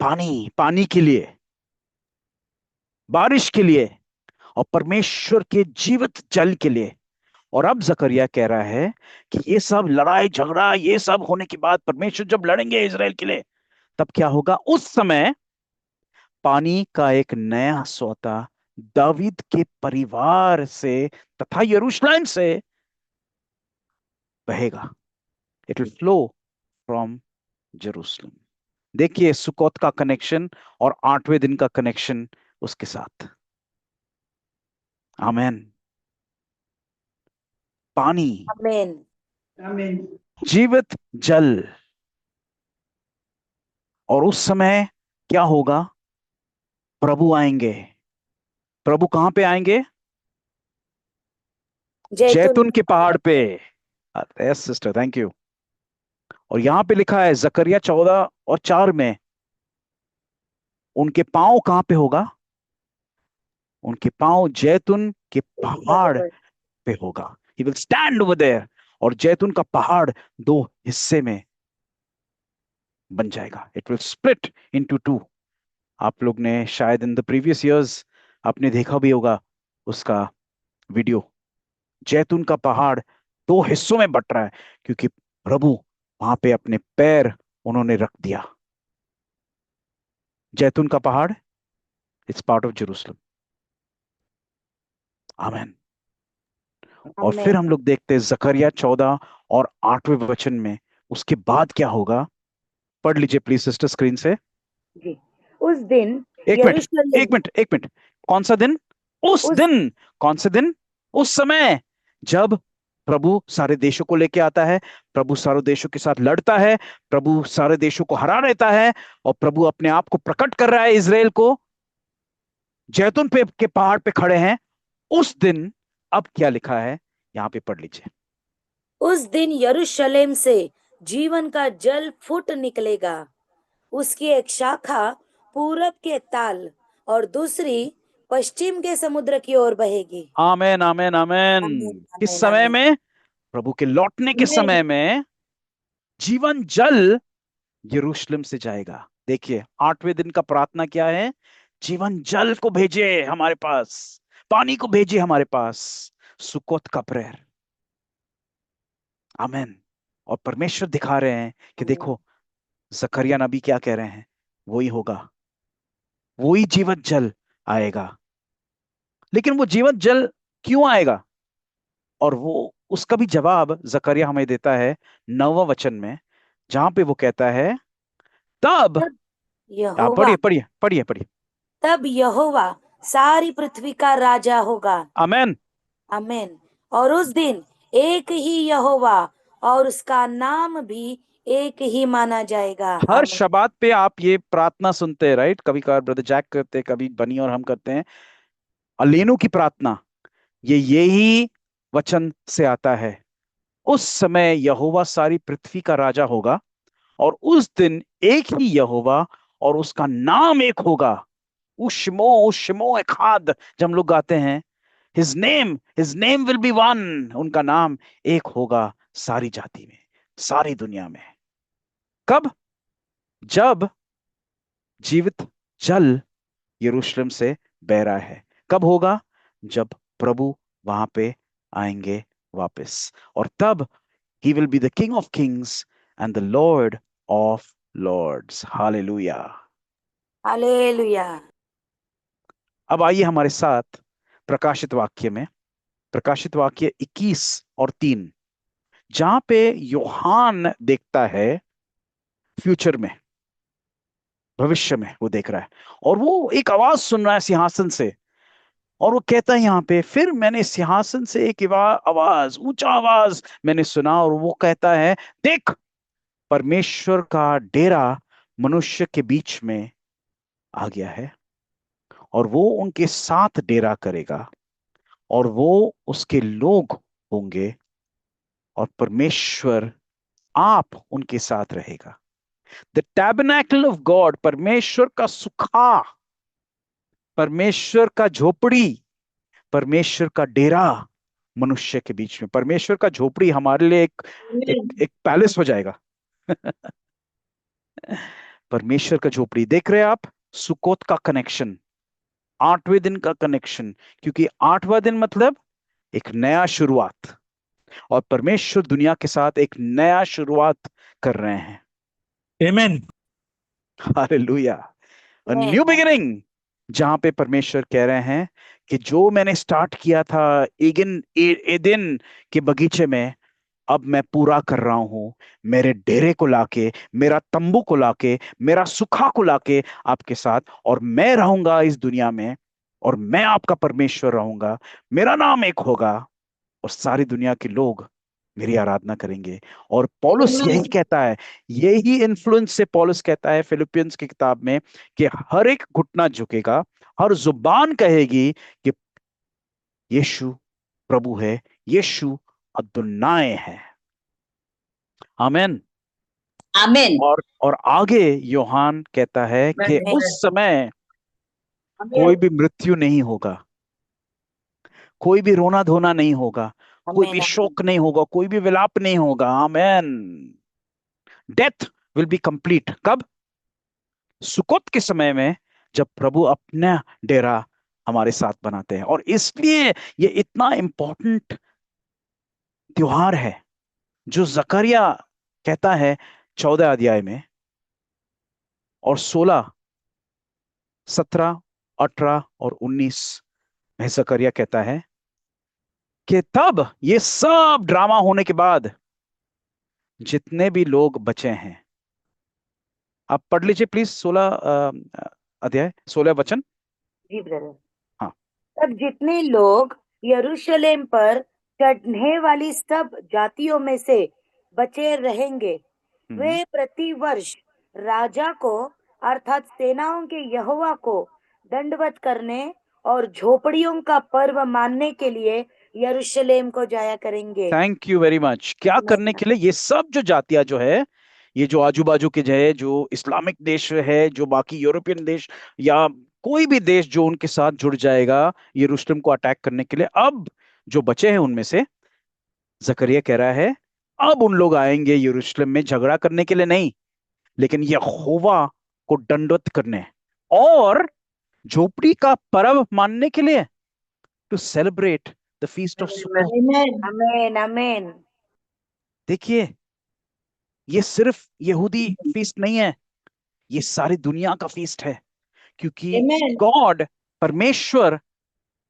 पानी, पानी के लिए, बारिश के लिए। और परमेश्वर के जीवित जल के लिए। और अब जकरिया कह रहा है कि ये सब लड़ाई झगड़ा ये सब होने के बाद परमेश्वर जब लड़ेंगे इजराइल के लिए, तब क्या होगा? उस समय पानी का एक नया सोता दावीद के परिवार से तथा यरूशलेम से बहेगा। It will flow from Jerusalem. देखिए सुकोत का कनेक्शन और 8वें दिन का कनेक्शन उसके साथ। आमेन। पानी, आमेन। जीवित जल। और उस समय क्या होगा? प्रभु आएंगे। प्रभु कहां पे आएंगे? जैतून के पहाड़ पे। Yes sister, thank you. और यहां पे लिखा है जकरिया 14:4 में, उनके पांव कहां पे होगा? उनके पांव जैतून के पहाड़ पे होगा। He will stand over there. और जैतून का पहाड़ दो हिस्से में बन जाएगा। It will split into two. आप लोग ने शायद इन द प्रीवियस ईयर्स आपने देखा भी होगा उसका वीडियो। जैतून का पहाड़ दो हिस्सों में बट रहा है क्योंकि प्रभु वहां पे अपने पैर उन्होंने रख दिया। जैतून का पहाड़, इट्स पार्ट ऑफ जेरूशलेम। आमेन। और फिर हम लोग देखते हैं जकरिया 14 और 8वें वचन में उसके बाद क्या होगा। पढ़ लीजिए प्लीज सिस्टर स्क्रीन से। जी। उस दिन एक मिनट, यरूशलेम एक मिनट, एक मिनट। कौन सा दिन? उस उस दिन। कौन से दिन? उस समय जब प्रभु सारे देशों को लेके आता है, प्रभु सारे देशों के साथ लड़ता है, प्रभु सारे देशों को हरा रहता है और प्रभु अपने आप को प्रकट कर रहा है इजराइल को। जैतून पे के पहाड़ पे खड़े हैं उस दिन। अब क्या लिखा है यहां पे पढ़ लीजिए। उस दिन यरूशलेम से जीवन का जल फूट निकलेगा। उसकी एक शाखा पूरब के ताल और दूसरी पश्चिम के समुद्र की ओर बहेगी। आमेन, आमेन, आमेन। आमीन, किस आमीन, समय आमीन। में? प्रभु के लौटने के समय में जीवन जल यरूशलेम से जाएगा। देखिए 8वें दिन का प्रार्थना क्या है? जीवन जल को भेजे हमारे पास, पानी को भेजे हमारे पास। सुकोत का प्रेयर। आमेन। और परमेश्वर दिखा रहे हैं कि देखो जकरिया नबी क्या कह रहे हैं, वही होगा, वही जीवन जल आएगा। लेकिन वो जीवन जल क्यों आएगा? और वो उसका भी जवाब जकरिया हमें देता है 9वां वचन में, जहां पे वो कहता है तब। तब आप यहोवा पढ़िए, पढ़िए, पढ़िए, पढ़िए। तब यहोवा सारी पृथ्वी का राजा होगा। आमेन। आमेन। और उस दिन एक ही यहोवा और उसका नाम भी एक ही माना जाएगा। हर आमीन। शबात पे आप ये प्रार्थना सुनते हैं, राइट? कभी कभार ब्रदर जैक करते हैं, कभी बनी और हम करते हैं अलेनो की प्रार्थना। ये यही वचन से आता है। उस समय यहोवा सारी पृथ्वी का राजा होगा और उस दिन एक ही यहोवा और उसका नाम एक होगा। उशमो उशमो एखाद जब हम लोग गाते हैं, his name will be one. उनका नाम एक होगा सारी जाति में, सारी दुनिया में। कब? जब जीवित जल यरूशलेम से बह रहा है। कब होगा? जब प्रभु वहां पे आएंगे वापस। और तब he will be the king of kings and the lord of lords. Hallelujah. Hallelujah. अब आइए हमारे साथ प्रकाशित वाक्य में, प्रकाशित वाक्य 21 और 3, जहां पे यूहान देखता है फ्यूचर में, भविष्य में वो देख रहा है। और वो एक आवाज सुन रहा है सिंहासन से। और वो कहता है यहाँ पे, फिर मैंने सिंहासन से एक आवाज, ऊंचा आवाज मैंने सुना और वो कहता है, देख परमेश्वर का डेरा मनुष्य के बीच में आ गया है और वो उनके साथ डेरा करेगा और वो उसके लोग होंगे और परमेश्वर आप उनके साथ रहेगा। द टैबरनैकल ऑफ गॉड, परमेश्वर का सुखा, परमेश्वर का झोपड़ी, परमेश्वर का डेरा मनुष्य के बीच में। परमेश्वर का झोपड़ी हमारे लिए एक पैलेस हो जाएगा। परमेश्वर का झोपड़ी। देख रहे हैं आप सुकोत का कनेक्शन 8वें दिन का कनेक्शन, क्योंकि 8वां दिन मतलब एक नया शुरुआत, और परमेश्वर दुनिया के साथ एक नया शुरुआत कर रहे हैं। Amen. हालेलुया, अ Amen. न्यू बिगिनिंग, जहां पे परमेश्वर कह रहे हैं कि जो मैंने स्टार्ट किया था एदेन के बगीचे में, अब मैं पूरा कर रहा हूं। मेरे डेरे को लाके, मेरा तंबू को लाके, मेरा सुखा को लाके आपके साथ, और मैं रहूंगा इस दुनिया में, और मैं आपका परमेश्वर रहूंगा। मेरा नाम एक होगा, और सारी दुनिया के लोग मेरी आराधना करेंगे। और पौलुस Amen. यही कहता है, यही इन्फ्लुएंस से पौलुस कहता है फिलिपियंस की किताब में कि हर एक घुटना झुकेगा, हर जुबान कहेगी कि यीशु प्रभु है, यीशु अदुन्नाए है। आमेन। Amen. और आगे योहान कहता है कि Amen. उस समय कोई भी मृत्यु नहीं होगा, कोई भी रोना धोना नहीं होगा, कोई भी Amen. शोक नहीं होगा, कोई भी विलाप नहीं होगा। आमेन। डेथ विल बी कंप्लीट कब? सुकोत के समय में, जब प्रभु अपना डेरा हमारे साथ बनाते हैं। और इसलिए ये इतना इंपॉर्टेंट त्योहार है, जो जकरिया कहता है 14 अध्याय में, और 16, 17, 18 और 19 में जकरिया कहता है कि तब ये सब ड्रामा होने के बाद जितने भी लोग बचे हैं, आप पढ़ लीजिए प्लीज 16 अध्याय, 16 वचन। जी ब्रदर। हाँ। तब जितने लोग यरूशलेम पर चढ़ने वाली सब जातियों में से बचे रहेंगे, वे प्रति वर्ष राजा को अर्थात सेनाओं के यहोवा को दंडवत करने और झोपड़ियों का पर्व मानने के लिए यरूशलेम को जाया करेंगे। Thank you very much. क्या करने के लिए? ये सब जो जातियां जो है, ये जो आजू बाजू के जो है, जो इस्लामिक देश है, जो बाकी यूरोपियन देश, या कोई भी देश जो उनके साथ जुड़ जाएगा यरूशलेम को अटैक करने के लिए, अब जो बचे हैं उनमें से जकरिया कह रहा है, अब उन लोग आएंगे यरूशलेम में झगड़ा करने के लिए नहीं, लेकिन यहोवा को दंडवत करने और झोपड़ी का पर्व मानने के लिए, to celebrate the feast of Sukkot. Amen amen. देखिए, ये सिर्फ यहूदी फीस्ट नहीं है, ये सारी दुनिया का फीस्ट है, क्योंकि Amen. गॉड, परमेश्वर,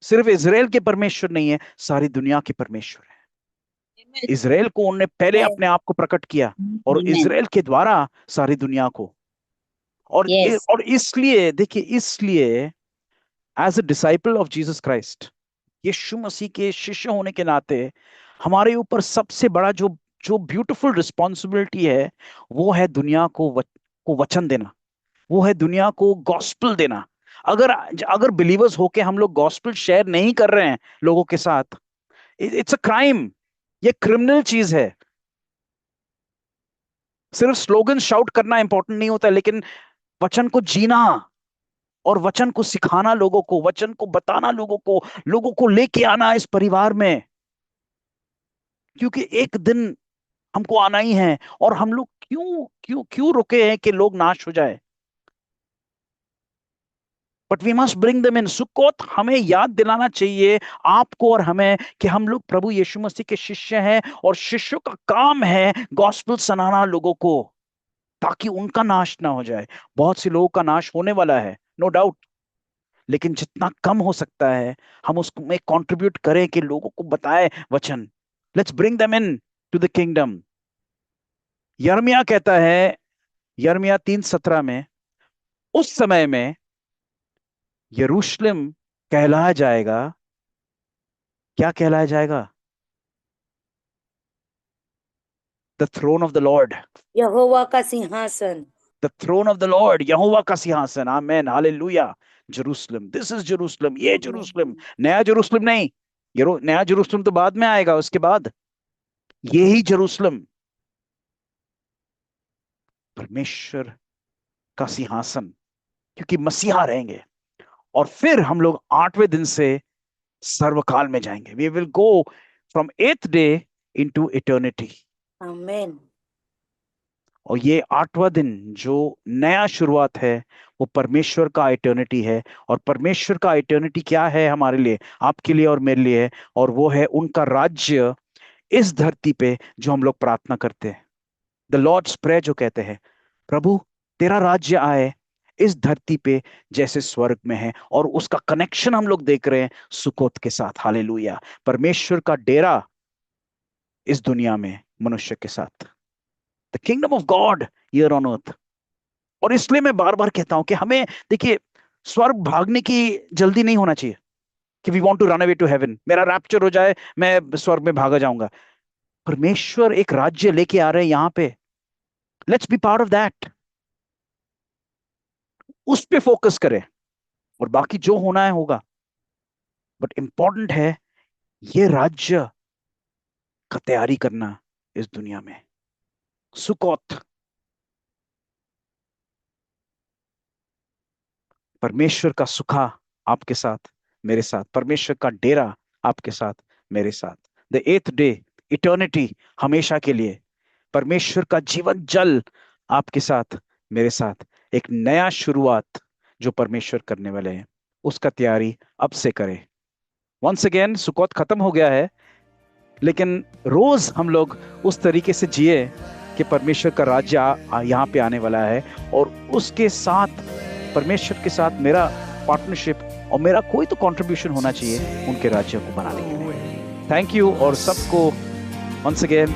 सिर्फ इजराइल के परमेश्वर नहीं है, सारी दुनिया के परमेश्वर है। इजराइल को उन्होंने पहले Yes. अपने आप को प्रकट किया, और Amen. इजराइल के द्वारा सारी दुनिया को। और Yes. और इसलिए देखिए, इसलिए as a disciple of Jesus Christ, यीशु मसीह के शिष्य होने के नाते, हमारे ऊपर सबसे बड़ा जो जो ब्यूटीफुल रिस्पॉन्सिबिलिटी है, वो है दुनिया को वचन देना, वो है दुनिया को गॉस्पेल देना। अगर अगर बिलीवर्स होके हम लोग गॉस्पेल शेयर नहीं कर रहे हैं लोगों के साथ, इट्स अ क्राइम, ये क्रिमिनल चीज है। सिर्फ स्लोगन शाउट करना इंपॉर्टेंट नहीं होता, लेकिन वचन को जीना और वचन को सिखाना लोगों को, वचन को बताना लोगों को लेके आना इस परिवार में, क्योंकि एक दिन हमको आना ही है। और हम लोग क्यों क्यों क्यों रुके हैं कि लोग नाश हो जाए? But we must bring them in. Sukkot हमें याद दिलाना चाहिए आपको और हमें कि हम लोग प्रभु यीशु मसीह के शिष्य हैं, और शिष्यों का काम है गॉस्पेल सुनाना लोगों को, ताकि उनका नाश ना हो जाए। बहुत से लोगों का नाश होने वाला है, नो डाउट, लेकिन जितना कम हो सकता है हम उसमें कंट्रीब्यूट करें कि लोगों को बताए वचन। Let's bring them into the kingdom. यिर्मयाह कहता है, यिर्मयाह 3:17 में, उस समय में यरूशलेम कहलाया जाएगा, क्या कहलाया जाएगा? The throne of the Lord. यहोवा का सिंहासन। The throne of the Lord, यहोवा का सिंहासन। Amen, hallelujah. Jerusalem, this is Jerusalem, ये जेरूशलेम, नया जेरूशलेम नहीं। नया जेरूशलेम तो बाद में आएगा, उसके बाद यही जेरूशलेम परमेश्वर का सिंहासन, क्योंकि मसीहा रहेंगे। और फिर हम लोग 8वें दिन से सर्वकाल में जाएंगे। We will go from 8th day into eternity. Amen. और ये 8वां दिन जो नया शुरुआत है, वो परमेश्वर का इटर्निटी है। और परमेश्वर का इटर्निटी क्या है हमारे लिए, आपके लिए और मेरे लिए है, और वो है उनका राज्य इस धरती पे जो हम लोग प्रार्थना करते हैं, द लॉर्ड्स प्रेयर जो कहते हैं, प्रभु तेरा राज्य आए इस धरती पे जैसे स्वर्ग में है। और उसका कनेक्शन हम लोग देख रहे हैं सुकोत के साथ। हालेलुया। परमेश्वर का डेरा इस दुनिया में मनुष्य के साथ, the kingdom of God here on earth. और इसलिए मैं बार बार कहता हूं कि हमें, देखिए, स्वर्ग भागने की जल्दी नहीं होना चाहिए कि we want to run away to heaven, मेरा रैप्चर हो जाए मैं स्वर्ग में भागा जाऊंगा। परमेश्वर एक राज्य लेके आ रहे हैं यहां पे, let's be part of that. उस पे फोकस करें और बाकी जो होना है होगा। बट इंपॉर्टेंट है ये राज्य का तैयारी करना इस दुनिया में। सुकोत, परमेश्वर का सुखा आपके साथ मेरे साथ, परमेश्वर का डेरा आपके साथ मेरे साथ, द एथ डे, इटर्निटी, हमेशा के लिए, परमेश्वर का जीवन जल आपके साथ मेरे साथ, एक नया शुरुआत जो परमेश्वर करने वाले हैं उसका तैयारी अब से करें। वंस अगेन सुकोत खत्म हो गया है, लेकिन रोज हम लोग उस तरीके से जिए कि परमेश्वर का राज्य यहाँ पे आने वाला है, और उसके साथ परमेश्वर के साथ मेरा पार्टनरशिप और मेरा कोई तो कंट्रीब्यूशन होना चाहिए उनके राज्य को बनाने के लिए। थैंक यू, और सबको once again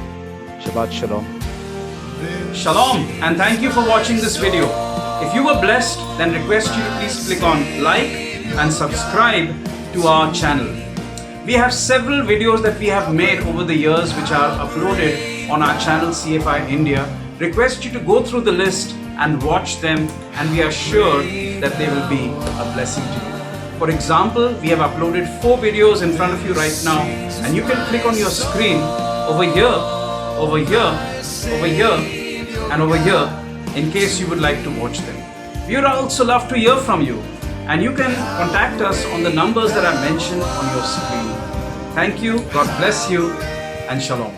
Shabbat shalom. Shalom, and thank you for watching this video. If you were blessed, then request you to please click on like and subscribe to our channel. We have several videos that we have made over the years which are uploaded on our channel CFI India. Request you to go through the list and watch them, and we are sure that they will be a blessing to you. For example, we have uploaded 4 videos in front of you right now, and you can click on your screen over here, over here, over here, and over here in case you would like to watch them. We would also love to hear from you, and you can contact us on the numbers that are mentioned on your screen. Thank you, God bless you, and shalom.